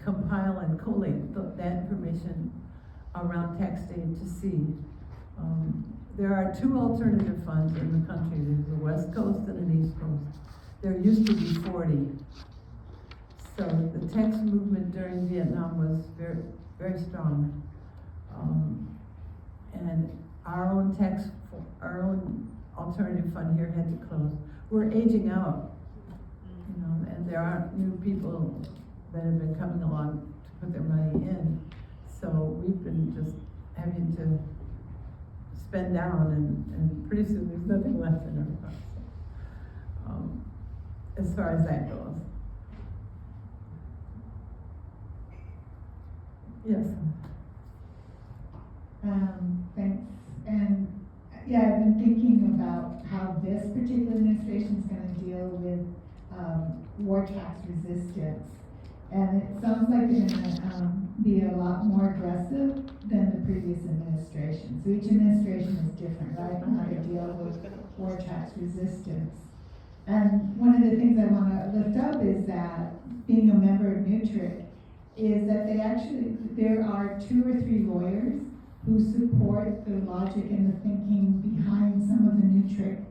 compile and collate that information around tax day to see. There are two alternative funds in the country. There's a West Coast and an East Coast. There used to be 40. So the tax movement during Vietnam was very, very strong. And our own alternative fund here had to close. We're aging out, and there aren't new people that have been coming along to put their money in. So we've been just having to spend down, and pretty soon there's nothing left in our funds. As far as that goes. Yes. Thanks. And yeah, I've been thinking about how this particular administration is going to deal with war tax resistance. And it sounds like they're going to be a lot more aggressive than the previous administration. So each administration is different, right, on how to deal with war tax resistance. And one of the things I want to lift up is that being a member of Nutric is that there are 2 or 3 lawyers who support the logic and the thinking behind some of the Nutric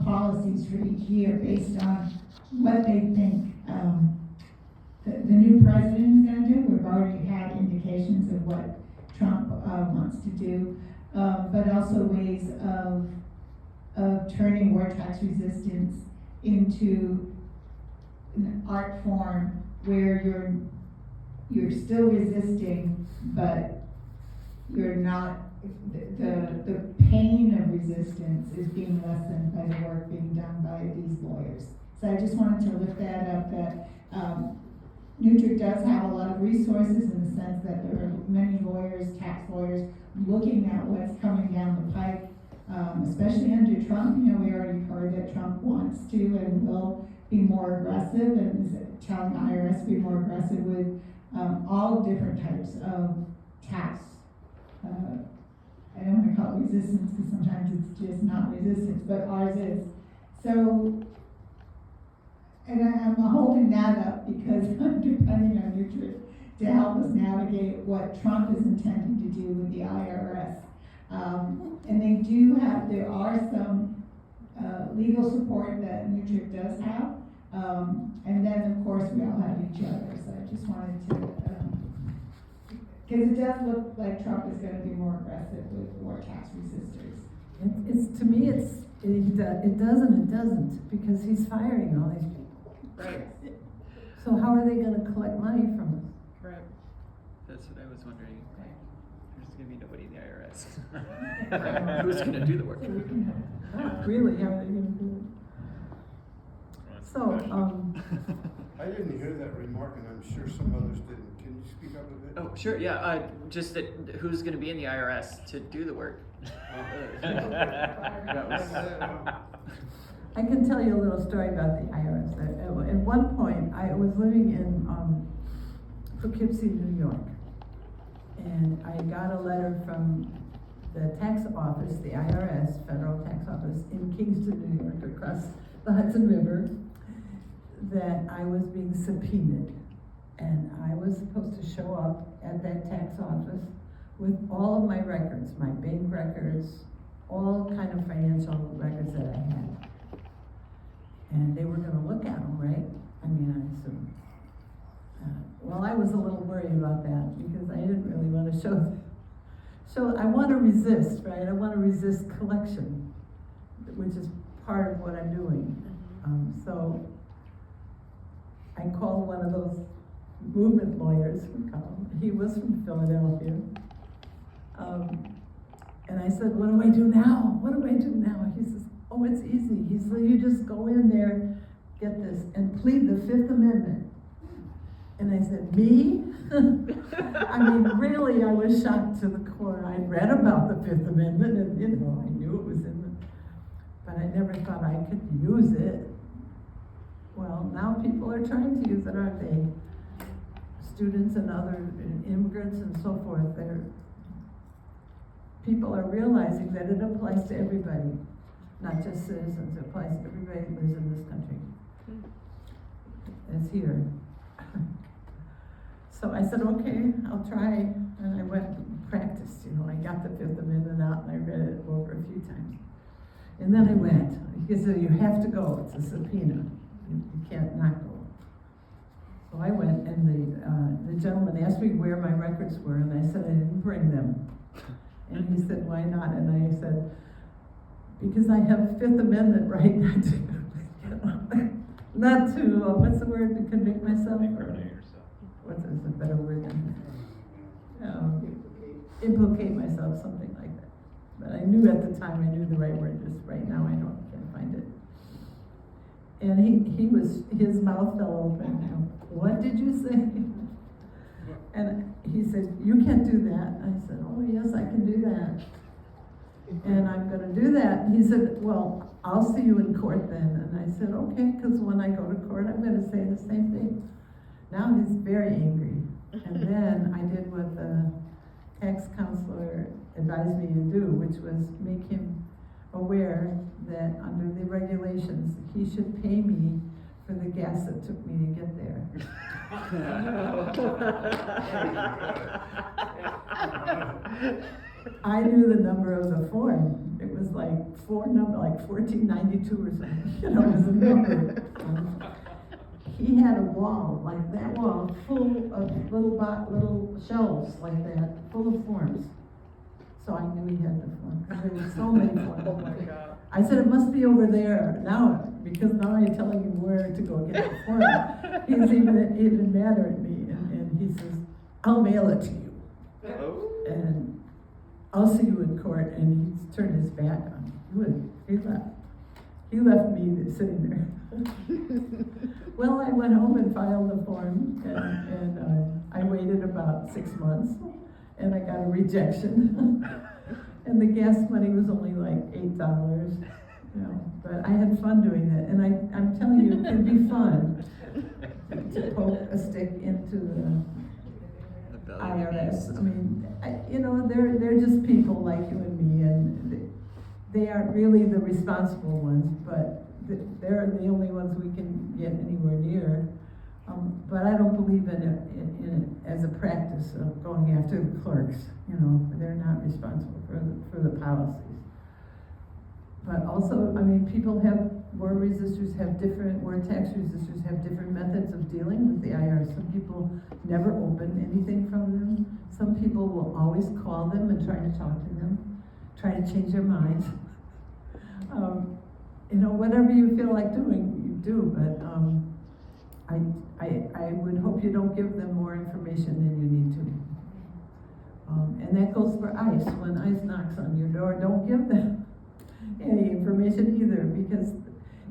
policies for each year based on what they think the new president is going to do. We've already had indications of what Trump wants to do, but also ways of turning war tax resistance into an art form where you're still resisting, but you're not, the pain of resistance is being lessened by the work being done by these lawyers. So I just wanted to lift that up, that Nutric does have a lot of resources in the sense that there are many lawyers, tax lawyers, looking at what's coming down the pike, especially under Trump. We already heard that Trump wants to and will be more aggressive and is telling IRS to be more aggressive with all different types of tax. I don't want to call it resistance because sometimes it's just not resistance, but ours is. So, and I'm holding that up because I'm depending on Nutric to help us navigate what Trump is intending to do with the IRS. And there are some legal support that Nutric does have. And then, of course, we all have each other. So I just wanted to Because it does look like Trump is gonna be more aggressive with war tax resistors. It's, to me, it doesn't, because he's firing all these people. Right. So how are they gonna collect money from us? Right. That's what I was wondering. Like, there's gonna be nobody in the IRS. Who's gonna do the work? Really, how are they gonna do it? So, I didn't hear that remark, and I'm sure some others didn't. Can you speak up a bit? Oh, sure, yeah, just that, who's gonna be in the IRS to do the work? That was- I can tell you a little story about the IRS. At one point, I was living in Poughkeepsie, New York, and I got a letter from the tax office, the IRS, federal tax office in Kingston, New York, across the Hudson River, that I was being subpoenaed. And I was supposed to show up at that tax office with all of my records, my bank records, all kind of financial records that I had. And they were gonna look at them, right? I mean, I assume. Well, I was a little worried about that because I didn't really want to show. So I want to resist, right? I want to resist collection, which is part of what I'm doing. So I called one of those movement lawyers, we call him. He was from Philadelphia. And I said, what do I do now? What do I do now? He says, oh, it's easy. He said, you just go in there, get this, and plead the Fifth Amendment. And I said, me? I mean, really, I was shocked to the core. I'd read about the Fifth Amendment, and I knew it was in the, but I never thought I could use it. Well, now people are trying to use it, aren't they? Students and other immigrants and so forth, people are realizing that it applies to everybody, not just citizens. It applies to everybody who lives in this country. It's here. So I said, okay, I'll try. And I went and practiced, I got the Fifth Amendment out and I read it over a few times. And then I went. He said, you have to go. It's a subpoena. You can't not go. So I went, and the gentleman asked me where my records were, and I said I didn't bring them. And he said, why not? And I said, because I have Fifth Amendment right not to, what's the word, to convict myself? Incriminate yourself. What's a better word than implicate myself, something like that. But I knew at the time, I knew the right word, just right now I can't find it. And his mouth fell open. What did you say? And he said, you can't do that. I said, oh yes, I can do that. And I'm gonna do that. And he said, well, I'll see you in court then. And I said, okay, because when I go to court, I'm gonna say the same thing. Now he's very angry. And then I did what the tax counselor advised me to do, which was make him aware that under the regulations, he should pay me for the gas that took me to get there. I knew the number of the form. It was like 1492 or something. It was a number. He had a wall, like that wall, full of little shelves like that, full of forms. So I knew he had the form, because there were so many forms. Oh my God. I said, it must be over there now, because now I'm telling him where to go get the form. He's even madder at me, and he says, I'll mail it to you. Oh. And I'll see you in court, and he turned his back on me. He left. He left me sitting there. Well, I went home and filed the form, and I waited about 6 months, and I got a rejection. And the gas money was only like $8, but I had fun doing it. And I'm telling you, it can be fun to poke a stick into the IRS. I mean, they're just people like you and me, and they aren't really the responsible ones, but they're the only ones we can get anywhere near. But I don't believe in it as a practice of going after the clerks. They're not responsible for the policies. But also, I mean, people war tax resistors have different methods of dealing dealing with the IRS. Some people never open anything from them. Some people will always call them and try to talk to them, try to change their minds. You know, whatever you feel like doing, you do, but I would hope you don't give them more information than you need to. And that goes for ICE. When ICE knocks on your door, don't give them any information either, because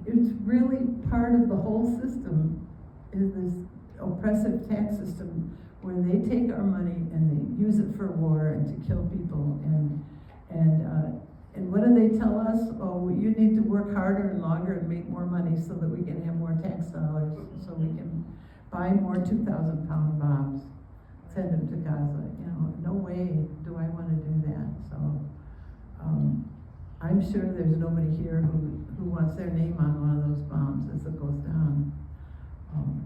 it's really part of the whole system is this oppressive tax system where they take our money and they use it for war and to kill people. And what do they tell us? Oh, you need to work harder and longer and make more money so that we can have more tax dollars, so we can buy more 2,000-pound bombs, send them to Gaza. You know, no way do I want to do that. So I'm sure there's nobody here who wants their name on one of those bombs as it goes down.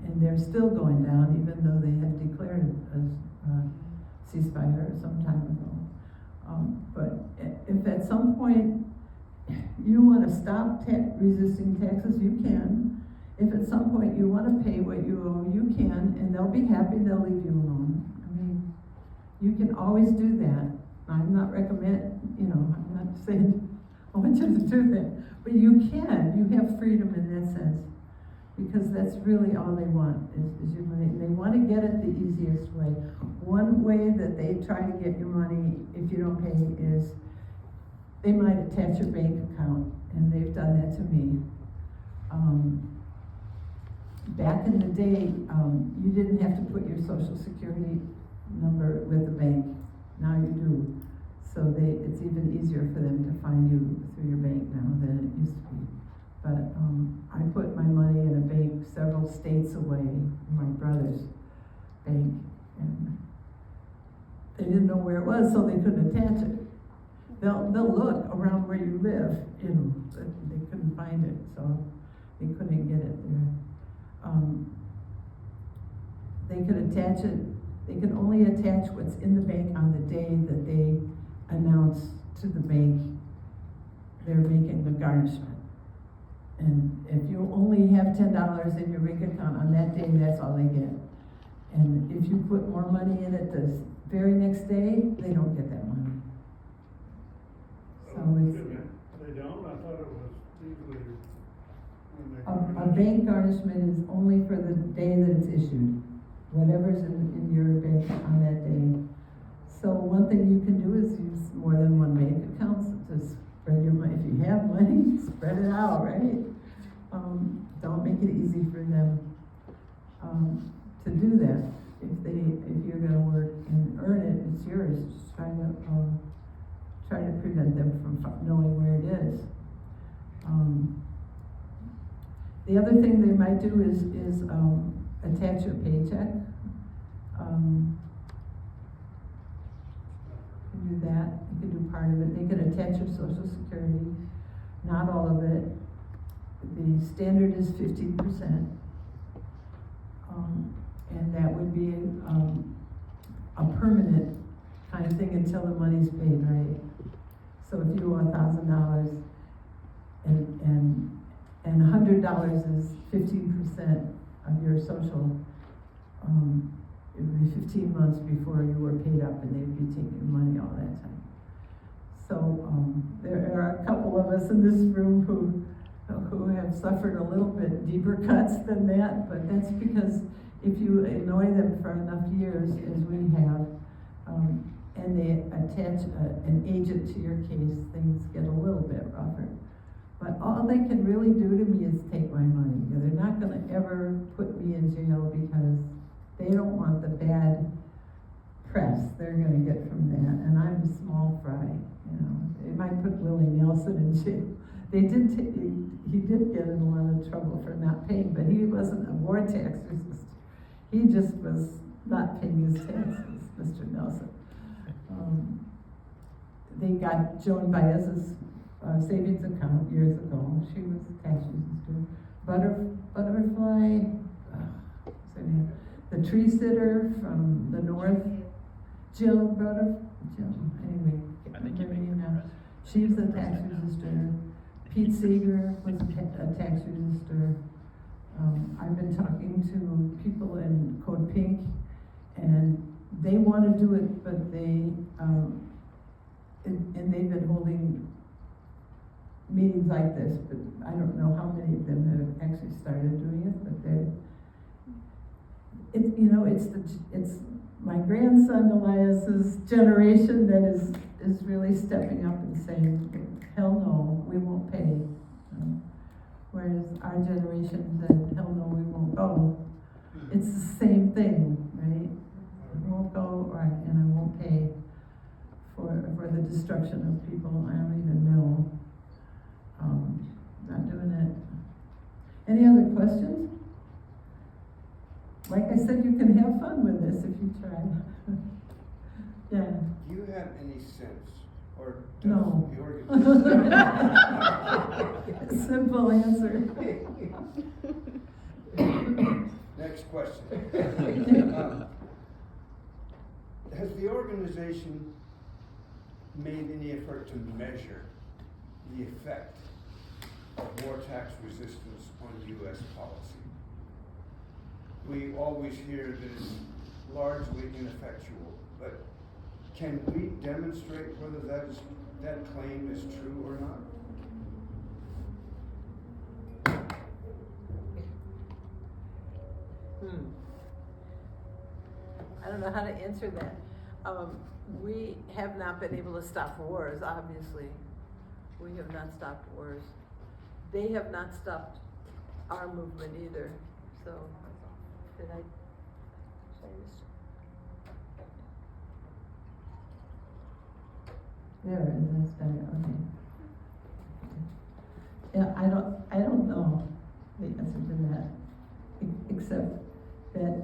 And they're still going down, even though they had declared a ceasefire some time ago. But if at some point you want to stop resisting taxes, you can. If at some point you want to pay what you owe, you can, and they'll be happy, they'll leave you alone. I mean, you can always do that. I'm not I'm not saying I want you to do that, but you can. You have freedom in that sense, because that's really all they want is your money. They want to get it the easiest way. One way that they try to get your money if you don't pay is they might attach your bank account, and they've done that to me. Back in the day, you didn't have to put your social security number with the bank. Now you do. So it's even easier for them to find you through your bank now than it used to be. But I put my money in a bank several states away, my brother's bank, and they didn't know where it was, so they couldn't attach it. They'll look around where you live, but they couldn't find it, so they couldn't get it there. They could attach it. They could only attach what's in the bank on the day that they announce to the bank they're making the garnishment. And if you only have $10 in your bank account on that day, that's all they get. And if you put more money in it the very next day, they don't get that money. So it's They don't? I thought it was usually when they. a bank garnishment is only for the day that it's issued, whatever's in your bank on that day. So one thing you can do is use more than one bank account to spread your money. If you have money, spread it out, right? Don't make it easy for them to do that. If you're going to work and earn it, it's yours. Just try to prevent them from knowing where it is. The other thing they might do is attach your paycheck. You can do that. You can do part of it. They can attach your Social Security, not all of it. The standard is 15%. And that would be a permanent kind of thing until the money's paid, right? So if you owe $1,000 and $100 is 15% of your social, it would be 15 months before you were paid up, and they'd be taking your money all that time. So there are a couple of us in this room who have suffered a little bit deeper cuts than that, but that's because if you annoy them for enough years, as we have, and they attach an agent to your case, things get a little bit rougher. But all they can really do to me is take my money. They're not going to ever put me in jail because they don't want the bad press they're going to get from that. And I'm a small fry, They might put Willie Nelson in jail. He did get in a lot of trouble for not paying, but he wasn't a war tax resistor. He just was not paying his taxes, Mr. Nelson. They got Joan Baez's savings account years ago. She was a tax resistor. Butterfly, what's her name? The tree sitter from the north, Jill, anyway, I think you know. She was a tax resistor. Pete Seeger was a tax resistor. I've been talking to people they wanna do it, but they, and they've been holding meetings like this, but I don't know how many of them have actually started doing it, but they're, it's my grandson Elias's generation that is really stepping up and saying, hell no, we won't pay. Whereas our generation said, hell no, we won't go. It's the same thing, right? I won't go, right, and I won't pay for the destruction of people I don't even know. Not doing it. Any other questions? Like I said, you can have fun with this if you try. Yeah. Do you have any sense, or does No. the organization? Simple answer. Next question. Has the organization made any effort to measure the effect of war tax resistance on U.S. policy? We always hear that it's largely ineffectual, but can we demonstrate whether that claim is true or not? I don't know how to answer that. We have not been able to stop wars, obviously. We have not stopped wars. They have not stopped our movement either, so, did I say this? There it is, that's better, okay. Yeah, I don't know the answer to that, except that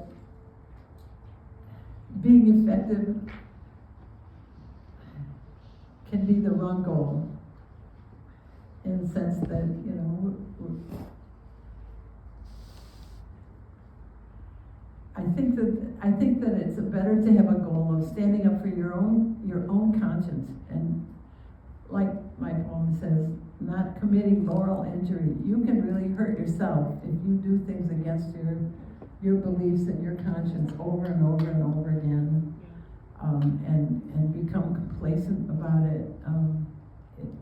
being effective can be the wrong goal, in the sense that, you know, I think that it's better to have a goal of standing up for your own conscience, and like my poem says, not committing moral injury. You can really hurt yourself if you do things against your beliefs and your conscience over and over and over again, and become complacent about it.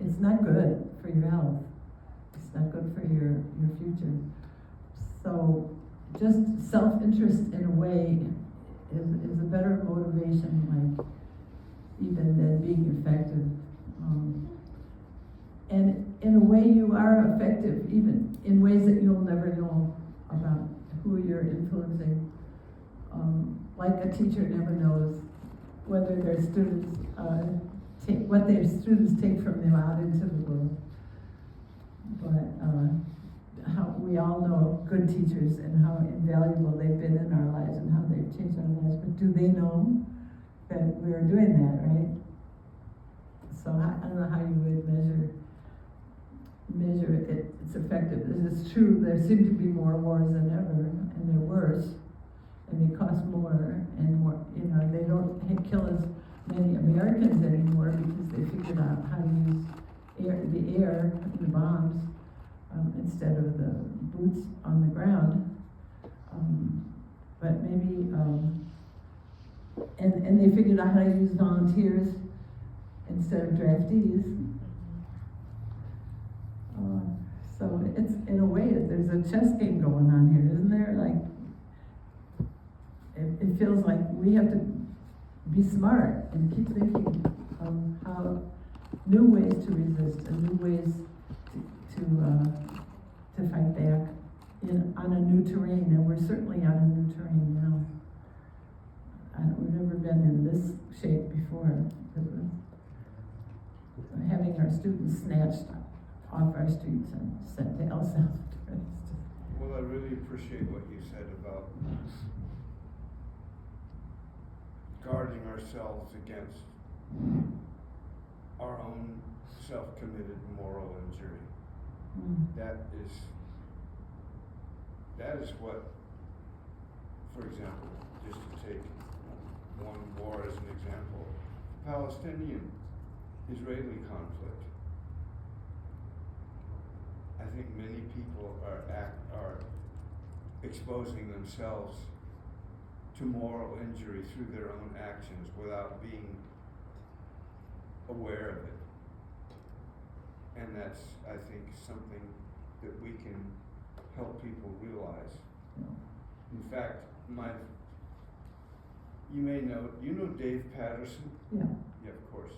It's not good for your health. It's not good for your future. So just self-interest in a way is a better motivation, like, even than being effective. And in a way you are effective, even in ways that you'll never know about who you're influencing. Like a teacher never knows whether their students, what their students take from them out into the world. But how we all know good teachers and how invaluable they've been in our lives and how they've changed our lives. But do they know that we're doing that, right? So I don't know how you would measure its effectiveness. It's true, there seem to be more wars than ever, and they're worse, and they cost more, and more, you know, they don't kill as many Americans anymore because they figured out how to use the air, the bombs, instead of the boots on the ground. But maybe, and they figured out how to use volunteers instead of draftees. So it's, in a way, there's a chess game going on here, isn't there? Like, it feels like we have to be smart and keep thinking how new ways to resist and new ways to fight back on a new terrain, and we're certainly on a new terrain now. We've never been in this shape before. Having our students snatched off our streets and sent to El Salvador. Well, I really appreciate what you said about guarding ourselves against our own self-committed moral injury. That is what, for example, just to take one war as an example, Palestinian-Israeli conflict. I think many people are exposing themselves to moral injury through their own actions without being aware of it. And that's, I think, something that we can help people realize. In fact, you may know, you know Dave Patterson? Yeah. Yeah, of course.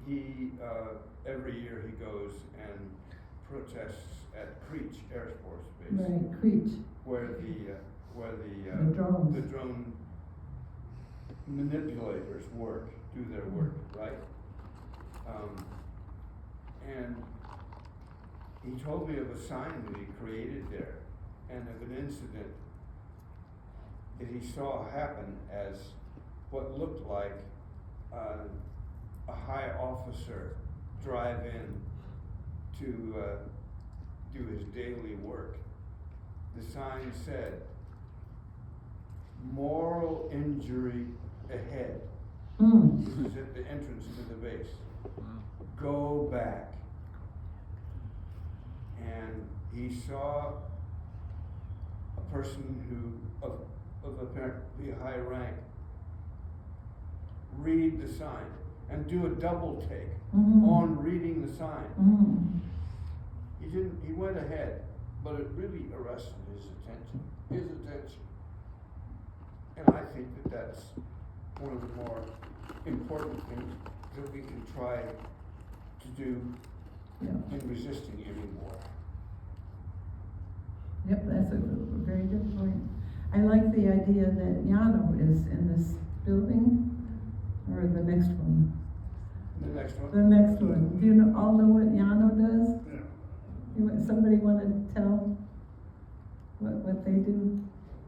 He, every year he goes and protests at Creech Air Force Base. Right, Creech. Where the drones. the drone manipulators do their work, right? And he told me of a sign that he created there and of an incident that he saw happen as what looked like a high officer drive in to do his daily work. The sign said, "Moral injury ahead." This is at the entrance to the base. Go back. And he saw a person who, of apparently high rank, read the sign and do a double take on reading the sign. He went ahead, but it really arrested his attention. And I think that that's one of the more important things that we can try to do in resisting anymore. Yep, that's a very good point. I like the idea that Yano is in this building, or the next one. The next one? The next one. Do you all know what Yano does? Yeah. Somebody want to tell what they do?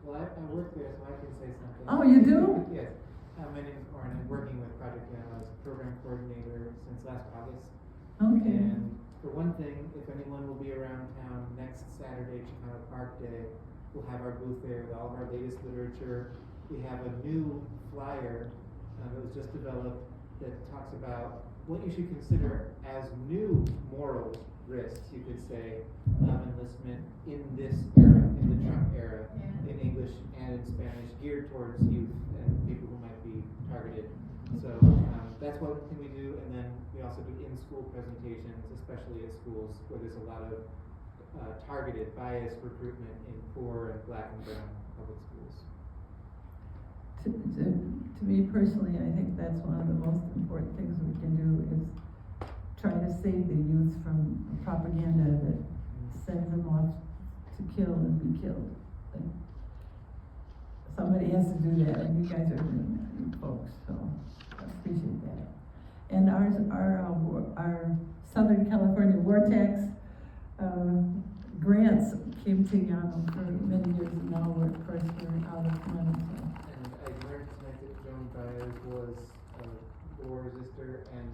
Well, I work there, so I can say something. Oh, you do? Yes. My name is Oren. I'm working with Project Yano as program coordinator since last August. Okay. And for one thing, if anyone will be around town next Saturday, Chicano Park Day, we'll have our booth there with all of our latest literature. We have a new flyer that was just developed that talks about what you should consider as new moral risks, you could say, of enlistment in this era, in the Trump era, in English and in Spanish, geared towards youth and people who might be targeted. So that's one thing we do, and then we also do in-school presentations, especially at schools where there's a lot of targeted bias recruitment in poor and black and brown public schools. To me personally, I think that's one of the most important things we can do is try to save the youth from propaganda that sends them off to kill and be killed. And somebody has to do that, and you guys are doing that, you folks, so I appreciate that. And our Southern California Vortex grants came to Yano for many years, and now we're, of course, we're out of money, so. And I learned tonight that Joan Baez was a war resistor, and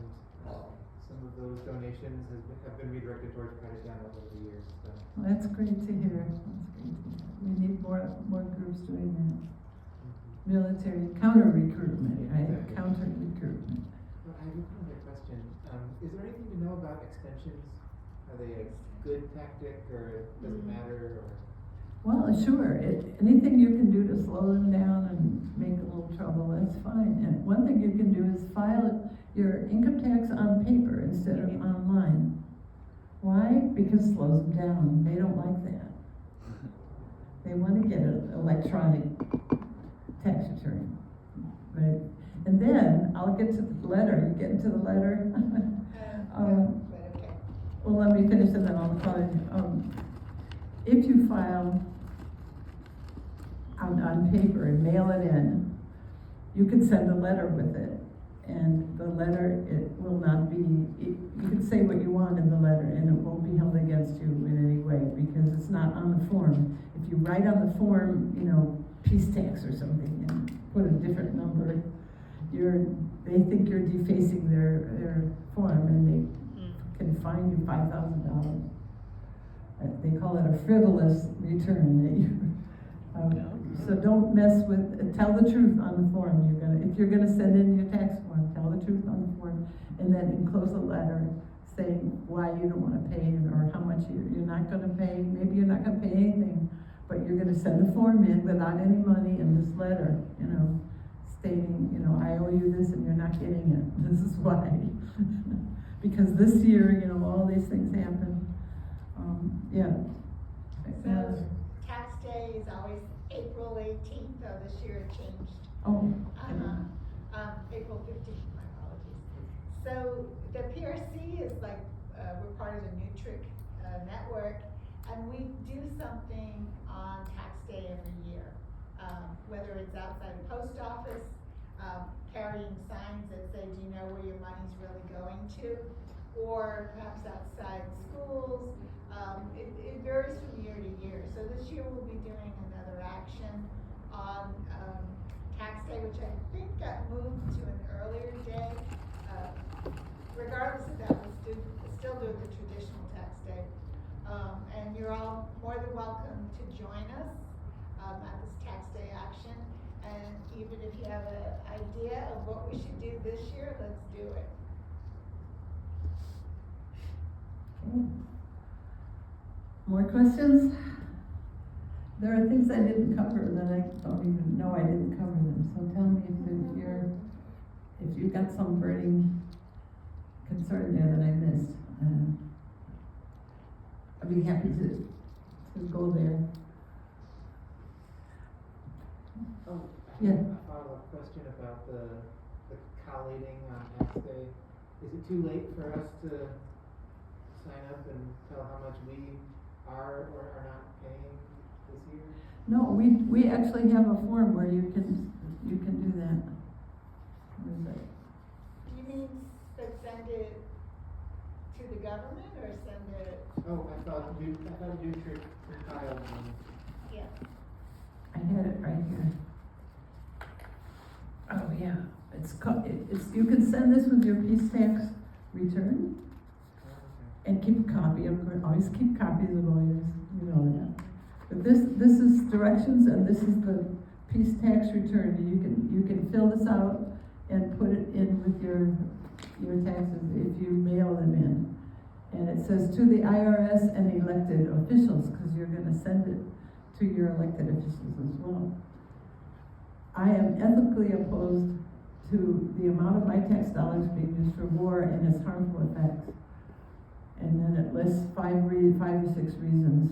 some of those donations have been redirected towards Project Yano over the years. So. Well, that's great to hear. That's great to hear. We need more groups doing that. Military counter recruitment, right? Exactly. Counter recruitment. Well, I have another question. Is there anything to know about extensions? Are they a good tactic, or does it matter? Or? Well, sure. Anything you can do to slow them down and make a little trouble, that's fine. And one thing you can do is file your income tax on paper instead of online. Why? Because it slows them down. They don't like that. They want to get an electronic tax return. Right? And then I'll get to the letter. You get into the letter. Well, let me finish and then I'll tell you. If you file on paper and mail it in, you can send a letter with it. And the letter, it will not be, you can say what you want in the letter and it won't be held against you in any way because it's not on the form. If you write on the form, peace tax or something and put a different number, they think you're defacing their form and they can fine you $5,000. They call it a frivolous return. So don't mess with. Tell the truth on the form. If you're gonna send in your tax form, tell the truth on the form, and then enclose a letter saying why you don't want to pay or how much you're not going to pay. Maybe you're not going to pay anything, but you're gonna send the form in without any money and this letter, you know, stating, you know, I owe you this and you're not getting it. This is why. Because this year, you know, all these things happen. Yeah. So tax day is always April 18th, though this year it changed. Oh. April 15th, my apologies. So the PRC is like, we're part of the Nutric network, and we do something on tax day every year. Whether it's outside the post office, carrying signs that say, do you know where your money's really going to? Or perhaps outside schools. It varies from year to year. So this year we'll be doing another action on tax day, which I think got moved to an earlier day. Regardless of that, we'll still do the traditional tax day. And you're all more than welcome to join us at this tax day action. And even if you have an idea of what we should do this year, let's do it. More questions? There are things I didn't cover that I don't even know I didn't cover them. So tell me if you've got some burning concern there that I missed. I'd be happy to go there. Oh, Yeah. A follow-up question about the collating on tax day. Is it too late for us to sign up and tell how much we are or are not paying this year? No, we actually have a form where you can do that. Where is it? You mean send it to the government or send it? Oh, I thought Nutric compiled one. Yeah. I had it right here. Oh, yeah, it's you can send this with your peace tax return and keep a copy of it. Always keep copies of all yours, you know that. But this is directions and this is the peace tax return. You can fill this out and put it in with your taxes if you mail them in. And it says to the IRS and elected officials, because you're gonna send it to your elected officials as well. I am ethically opposed to the amount of my tax dollars being used for war and its harmful effects. And then it lists 5 or 6 reasons.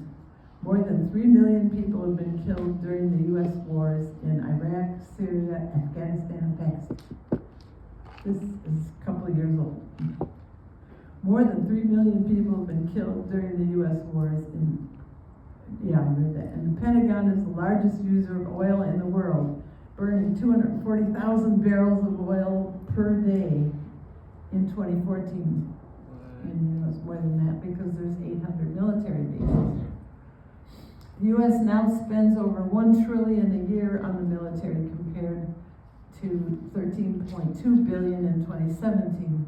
More than 3 million people have been killed during the U.S. wars in Iraq, Syria, Afghanistan, and Pakistan. This is a couple of years old. More than 3 million people have been killed during the U.S. wars I read that. And the Pentagon is the largest user of oil in the world, burning 240,000 barrels of oil per day in 2014. And it's more than that because there's 800 military bases. The U.S. now spends over $1 trillion a year on the military compared to $13.2 billion in 2017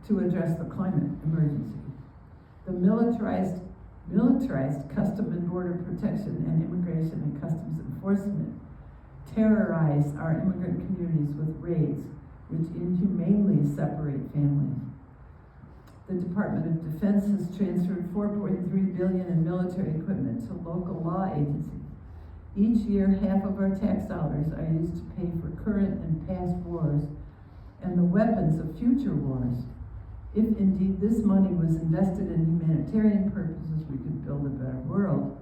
to address the climate emergency. The militarized Custom and Border Protection and Immigration and Customs Enforcement terrorize our immigrant communities with raids which inhumanely separate families. The Department of Defense has transferred $4.3 billion in military equipment to local law agencies. Each year, half of our tax dollars are used to pay for current and past wars and the weapons of future wars. If indeed this money was invested in humanitarian purposes, we could build a better world.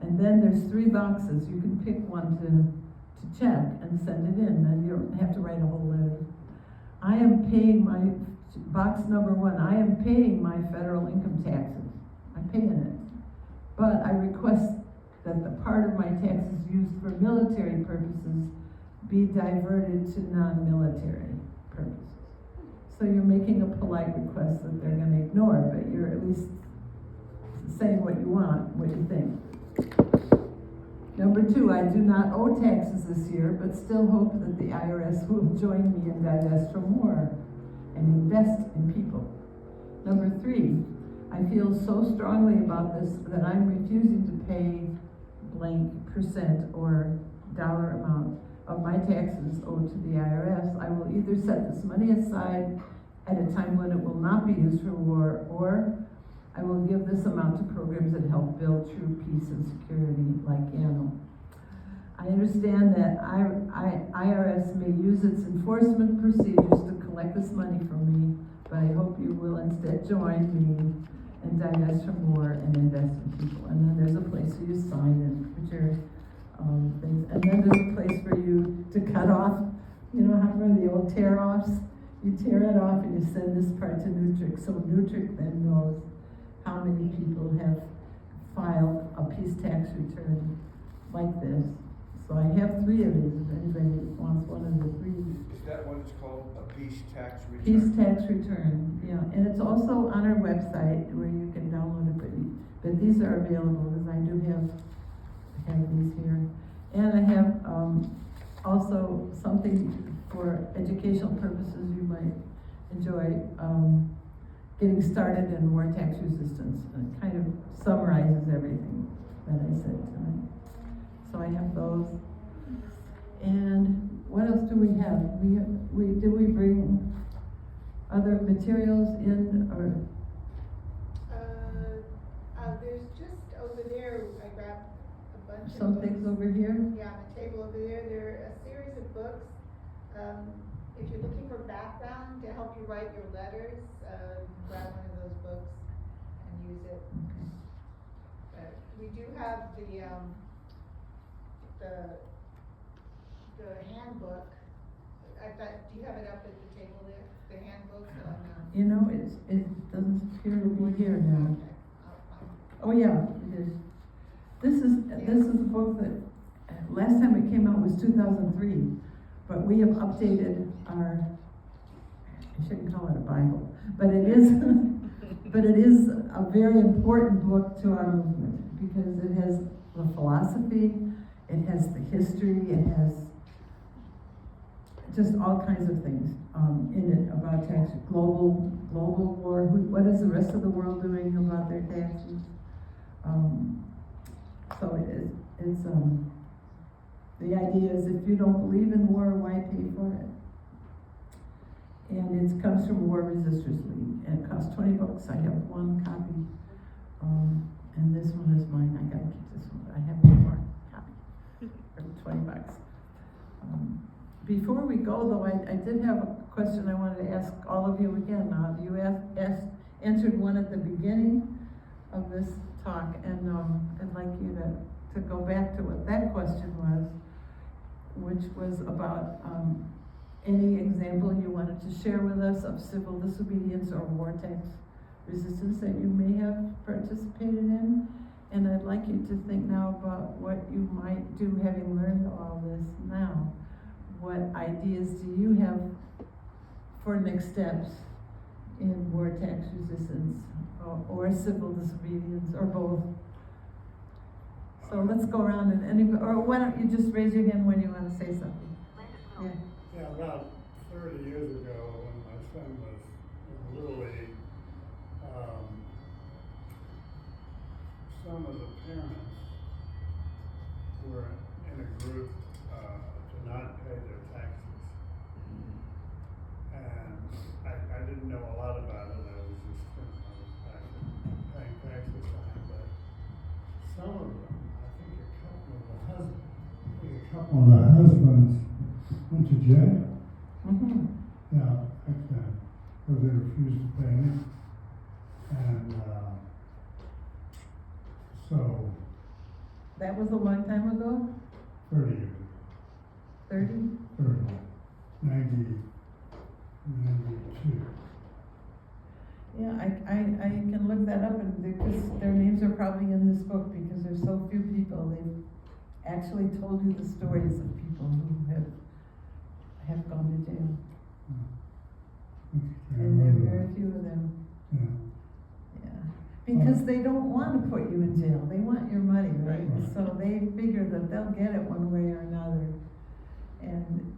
And then there's 3 boxes. You can pick one to check and send it in. Then you don't have to write a whole letter. I am paying my, box number 1, I am paying my federal income taxes. I'm paying it. But I request that the part of my taxes used for military purposes be diverted to non-military purposes. So you're making a polite request that they're going to ignore, but you're at least saying what you want, what you think. Number 2, I do not owe taxes this year, but still hope that the IRS will join me and divest from war and invest in people. Number 3, I feel so strongly about this that I'm refusing to pay blank % or dollar amount of my taxes owed to the IRS. I will either set this money aside at a time when it will not be used for war, or I will give this amount to programs that help build true peace and security, like Anno. I understand that IRS may use its enforcement procedures to collect this money from me, but I hope you will instead join me and divest from war and invest in people. And then there's a place where you sign and put your things. And then there's a place for you to cut off, you know how remember the old tear-offs? You tear it off and you send this part to Nutric. So Nutric then knows how many people have filed a peace tax return like this. So I have 3 of these, if anybody wants one of the 3. Is that what it's called, a peace tax return? Peace tax return, yeah, and it's also on our website where you can download it, but these are available, because I do have these here. And I have, also something for educational purposes you might enjoy, getting started in war tax resistance. And it kind of summarizes everything that I said tonight. So I have those. And what else do we have? Did we bring other materials in, or? There's just over there, I grabbed a bunch of Some books. things over here? Yeah, on the table over there, there are a series of books. If you're looking for background to help you write your letters, grab one of those books and use it. But we do have the handbook. I thought, do you have it up at the table there? The handbook on, You know, it doesn't appear to be here now. Oh, yeah, it is. This is a book that, last time it came out was 2003, but we have updated our, I shouldn't call it a Bible, but it is, but it is a very important book to our movement, because it has the philosophy, it has the history, it has just all kinds of things in it about tax, global war. What is the rest of the world doing about their taxes? So it's the idea is, if you don't believe in war, why pay for it? And it comes from War Resisters League, and it costs $20. I have 1 copy, and this one is mine. I gotta keep this one. I have 1 more copy for $20. Before we go, though, I did have a question I wanted to ask all of you again. You answered one at the beginning of this talk, and I'd like you to go back to what that question was, which was about any example you wanted to share with us of civil disobedience or war tax resistance that you may have participated in. And I'd like you to think now about what you might do, having learned all this now. What ideas do you have for next steps in war tax resistance or civil disobedience, or both? So let's go around and or why don't you just raise your hand when you want to say something? Yeah. Yeah, about 30 years ago, when my son was in Little League, some of the parents were in a group to not pay their taxes. And I didn't know a lot about it. I was just, I was paying taxes time, but some of them, I think a couple of the husbands went to jail. Mm-hmm. Yeah, because they refused to pay me. And so. That was a long time ago? 30 years. 30? 92. Yeah, I can look that up, and because their names are probably in this book, because there's so few people. They've actually told you the stories of people who have gone to jail. And there are very few of them. Yeah. Because they don't want to put you in jail. They want your money, right? So they figure that they'll get it one way or another. And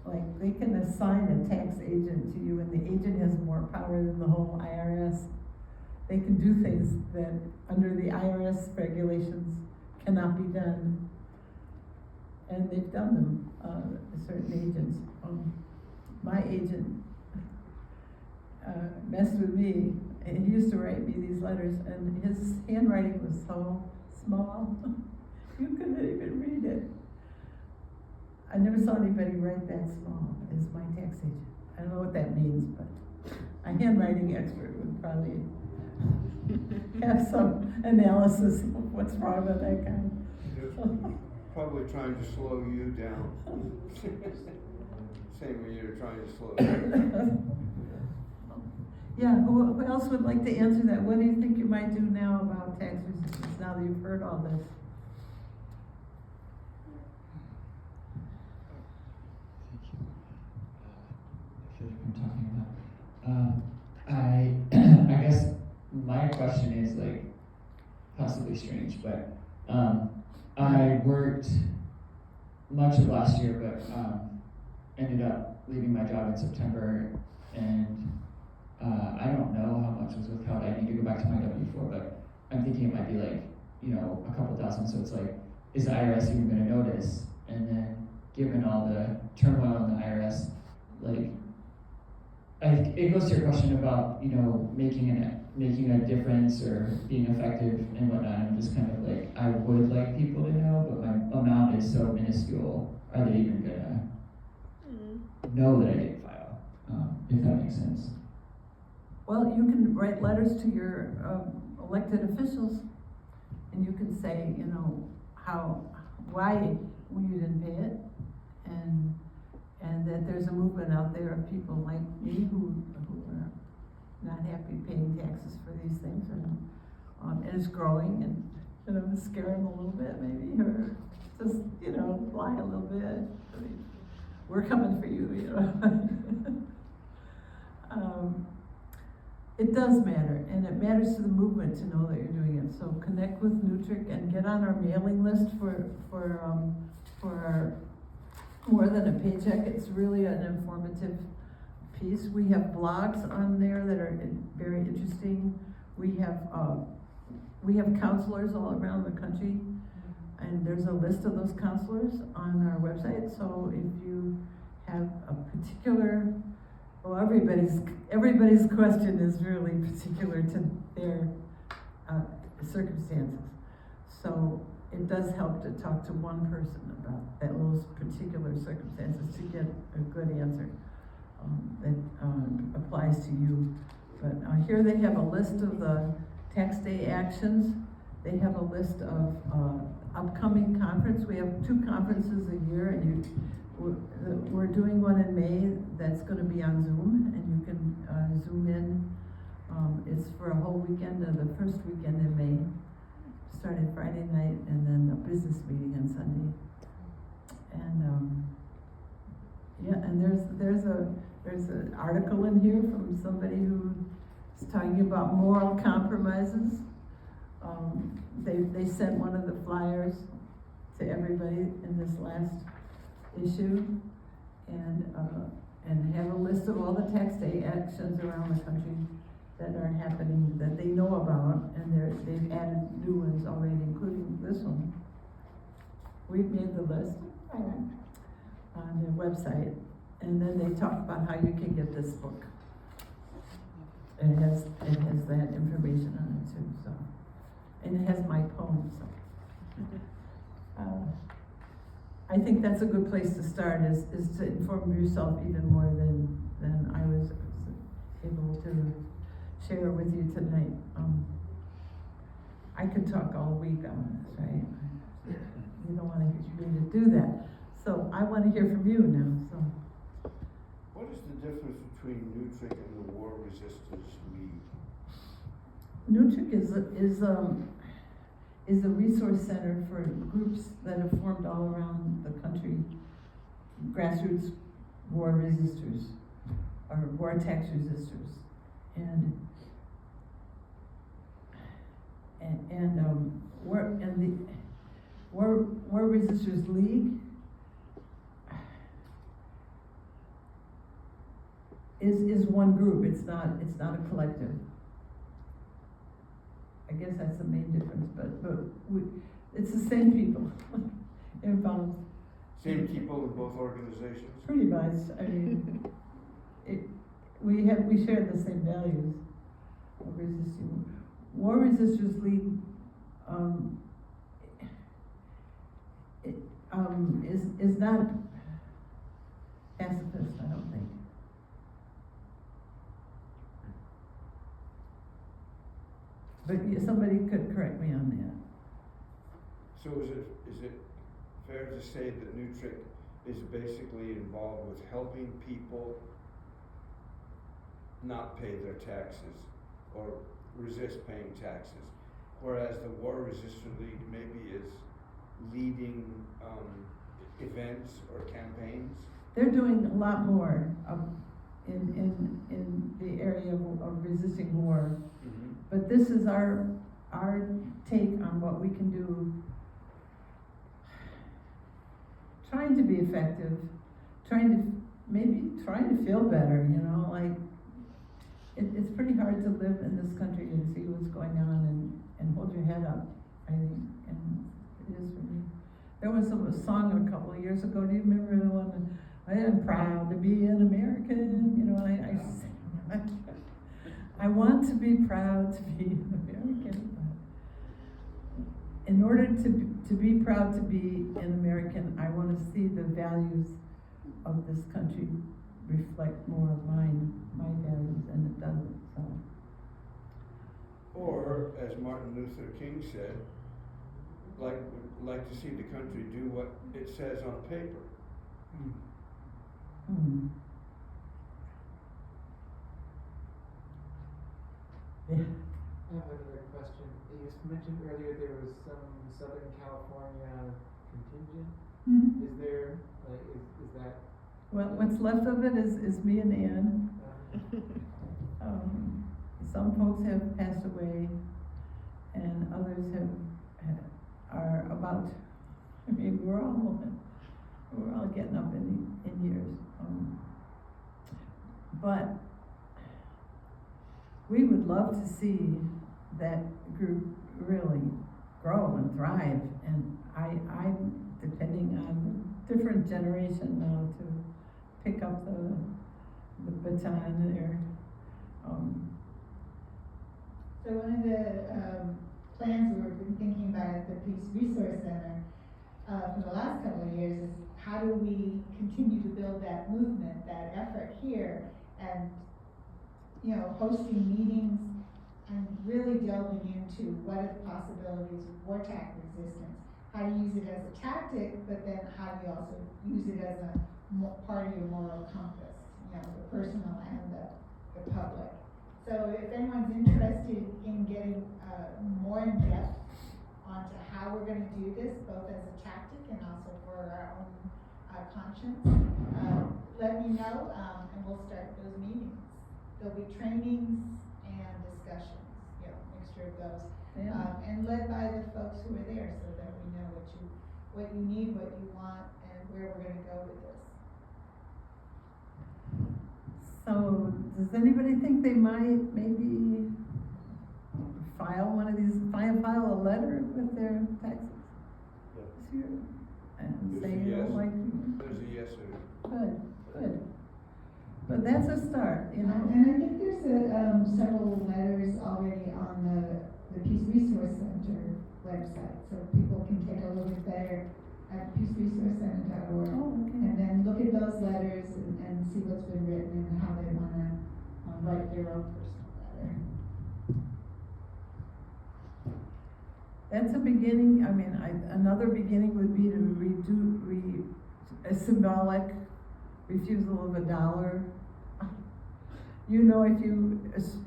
like, they can assign a tax agent to you, and the agent has more power than the whole IRS. They can do things that under the IRS regulations cannot be done. And they've done them, certain agents. My agent messed with me, and he used to write me these letters, and his handwriting was so small, you couldn't even read it. I never saw anybody write that small as my tax agent. I don't know what that means, but a handwriting expert would probably have some analysis of what's wrong with that guy. Probably trying to slow you down. Same way you're trying to slow down. Yeah, who else would like to answer that? What do you think you might do now about tax resistance, now that you've heard all this? I feel like I'm talking about. I guess my question is like possibly strange, but I worked much of last year, but ended up leaving my job in September, and I don't know how much was withheld. I need to go back to my W-4, but I'm thinking it might be like, you know, a couple thousand. So it's like, is the IRS even going to notice? And then, given all the turmoil in the IRS, like, it goes to your question about, you know, making a difference or being effective and whatnot. I'm just kind of like, I would like people to know, but my amount is so minuscule. Are they even gonna know that I didn't file? If that makes sense. Well, you can write letters to your elected officials, and you can say, you know, why you didn't pay it, and that there's a movement out there of people like me who are not happy paying taxes for these things, and it's growing, and you know, scare them a little bit maybe, or just, you know, lie a little bit. I mean, we're coming for you, you know. It does matter, and it matters to the movement to know that you're doing it. So connect with Nutric and get on our mailing list for our More Than a Paycheck. It's really an informative piece. We have blogs on there that are very interesting. We have counselors all around the country, and there's a list of those counselors on our website. So if you have a particular, well, everybody's question is really particular to their circumstances. So it does help to talk to one person about those particular circumstances to get a good answer that applies to you. But here they have a list of the tax day actions. They have a list of upcoming conference. We have 2 conferences a year, and we're doing one in May that's going to be on Zoom, and you can Zoom in. It's for a whole weekend, the first weekend in May, starting Friday night, and then a business meeting on Sunday. And yeah, and there's an article in here from somebody who is talking about moral compromises. They sent one of the flyers to everybody in this last issue, and have a list of all the tax day actions around the country that are happening that they know about, and they've added new ones already, including this one. We've made the list on their website, and then they talk about how you can get this book. It has that information on it too, so, and it has my poems. So. I think that's a good place to start, is to inform yourself even more than I was able to share with you tonight. I could talk all week on this, right? You don't want to hear me to do that. So I want to hear from you now. So, what is the difference between Nutric and the War Resistance League? Nutric is a resource center for groups that have formed all around the country, grassroots war resistors, or war tax resistors. And the War Resistors League is one group. It's not a collective. I guess that's the main difference, but it's the same people involved. Same people in both organizations? Pretty much. I mean, we share the same values. War Resisters League, is not pacifist, I don't think. But somebody could correct me on that. So is it fair to say that Nutrik is basically involved with helping people not pay their taxes or resist paying taxes, whereas the War Resistance League maybe is leading events or campaigns? They're doing a lot more in the area of resisting war. Mm-hmm. But this is our take on what we can do, trying to be effective, trying to feel better, you know, like it's pretty hard to live in this country and see what's going on and hold your head up, I think, and it is for me. There was a song a couple of years ago, do you remember the one, I am proud to be an American, you know, I want to be proud to be an American. In order to be proud to be an American, I want to see the values of this country reflect more of my values, and it doesn't, so. Or, as Martin Luther King said, like to see the country do what it says on paper. Hmm. Yeah. I have another question. You mentioned earlier there was some Southern California contingent. Mhm. Is there, like, is that? Well, what's left of it is me and Ann. Some folks have passed away, and others are about. I mean, we're all getting up in years. But we would love to see that group really grow and thrive. And I'm depending on different generation now to pick up the baton there. So one of the plans we've been thinking about at the Peace Resource Center for the last couple of years is how do we continue to build that movement, that effort here, and hosting meetings and really delving into what are the possibilities of wartime resistance, how to use it as a tactic, but then how do you also use it as a part of your moral compass, the personal and the public. So if anyone's interested in getting more in depth onto how we're going to do this, both as a tactic and also for our own conscience, let me know, and we'll start those meetings. There'll be trainings and discussions, mixture of those, and led by the folks who are there, so that we know what you need, what you want, and where we're going to go with this. So, does anybody think they might maybe file a letter with their taxes this year? And say, There's like, a yes or good. But that's a start, And I think there's several letters already on the Peace Resource Center website, so people can take a look there at peaceresourcecenter.org. Oh, okay. And then look at those letters and see what's been written and how they want to write their own personal letter. That's a beginning. I mean, another beginning would be to a symbolic refusal of $1.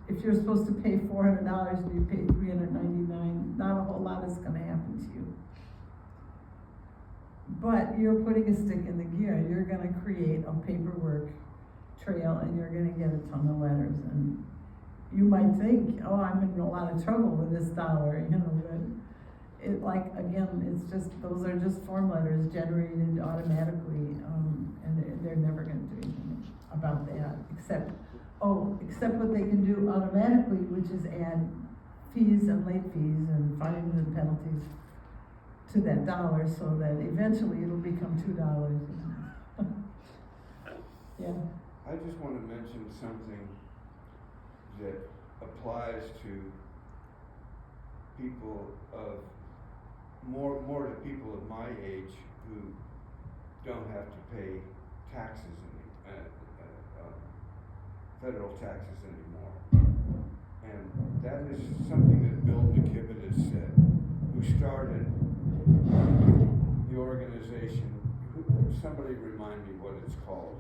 If you're supposed to pay $400 and you pay $399, not a whole lot is going to happen to you. But you're putting a stick in the gear. You're going to create a paperwork trail, and you're going to get a ton of letters. And you might think, oh, I'm in a lot of trouble with this $1, but it's just, those are just form letters generated automatically, and they're never going to do anything about that, except what they can do automatically, which is add fees and late fees and fines and penalties to that $1, so that eventually it'll become $2. Yeah. I just want to mention something that applies to people of, more to people of my age who don't have to pay taxes, federal taxes anymore. And that is something that Bill McKibben has said, who started the organization. Somebody remind me what it's called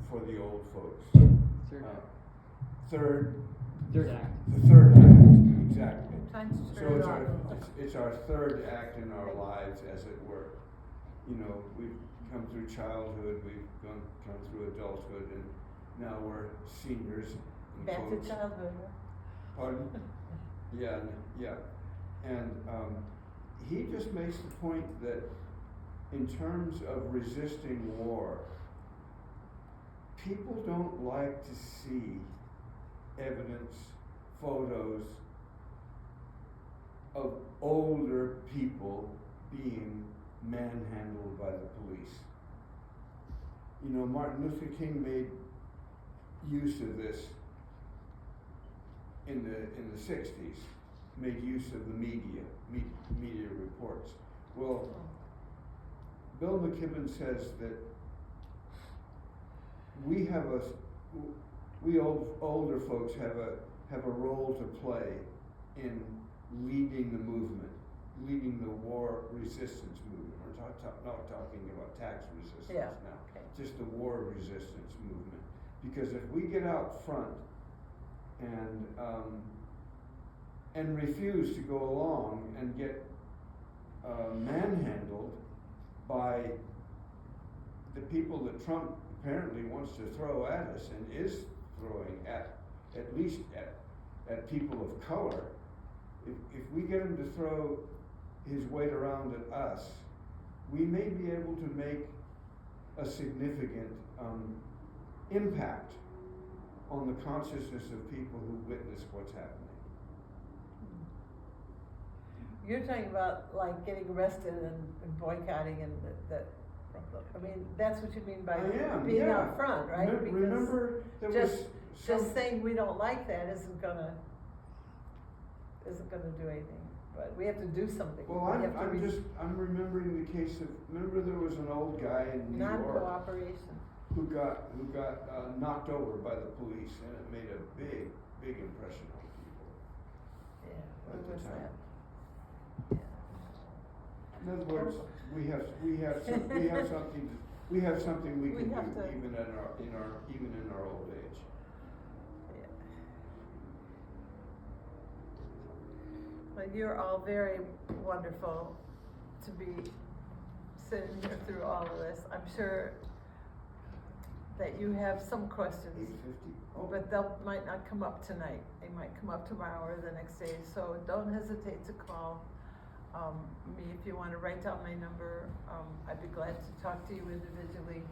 for the old folks. Third Act. The Third Act, exactly. So it's our third act in our lives, as it were. You know, we've come through childhood, we've come through adulthood, and now we're seniors. Back to childhood. Pardon? Yeah. And he just makes the point that in terms of resisting war, people don't like to see evidence, photos of older people being manhandled by the police. You know, Martin Luther King made use of this in the 60s, made use of the media reports. Well, Bill McKibben says that we older folks have a role to play in leading the movement, leading the war resistance movement. We're not talking about tax resistance now, just the war resistance movement. Because if we get out front and refuse to go along and get manhandled by the people that Trump apparently wants to throw at us and is throwing at least at people of color, if we get him to throw his weight around at us, we may be able to make a significant impact on the consciousness of people who witness what's happening. You're talking about like getting arrested and boycotting and that. I mean, that's what you mean by being out front, right? Remember, just saying we don't like that isn't gonna do anything. But we have to do something. Well, I'm remembering the case of, remember there was an old guy in New York non-cooperation who got knocked over by the police, and it made a big impression on people. Yeah, what was that? In other words, we have something we can do even in our old age. Yeah. Well, you're all very wonderful to be sitting here through all of this. I'm sure that you have some questions, but they might not come up tonight. They might come up tomorrow or the next day. So don't hesitate to call me if you want to write down my number. I'd be glad to talk to you individually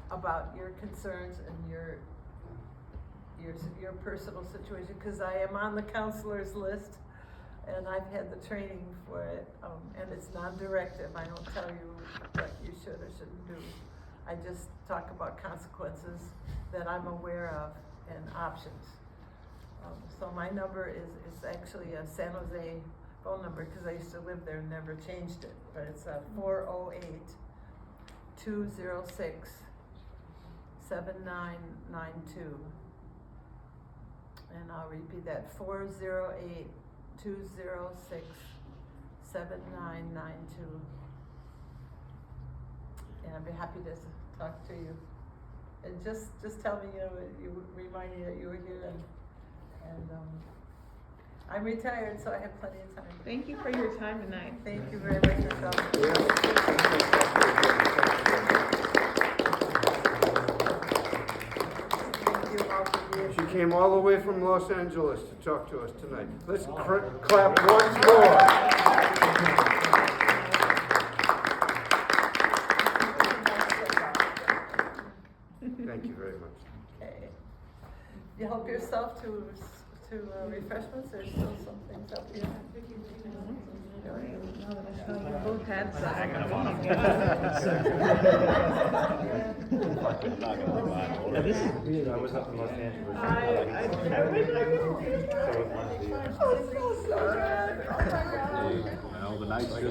about your concerns and your personal situation, because I am on the counselor's list and I've had the training for it, and it's non-directive. I don't tell you what you should or shouldn't do. I just talk about consequences that I'm aware of and options. So my number is actually a San Jose phone number, because I used to live there and never changed it, but it's 408-206-7992. And I'll repeat that, 408-206-7992. And I'd be happy to talk to you. And just tell me, you remind me that you were here, and I'm retired, so I have plenty of time. Thank you for your time tonight. Thank you very much for coming. Thank you all for being She came all the way from Los Angeles to talk to us tonight. Let's clap once more. Thank you very much. Okay. You help yourself to refreshments. There's still some things up here. Both had some. Yeah, this is really. I was up in Los Angeles. I wish I could. So was one of the. I'm so sad. Oh my God. Well, the night's just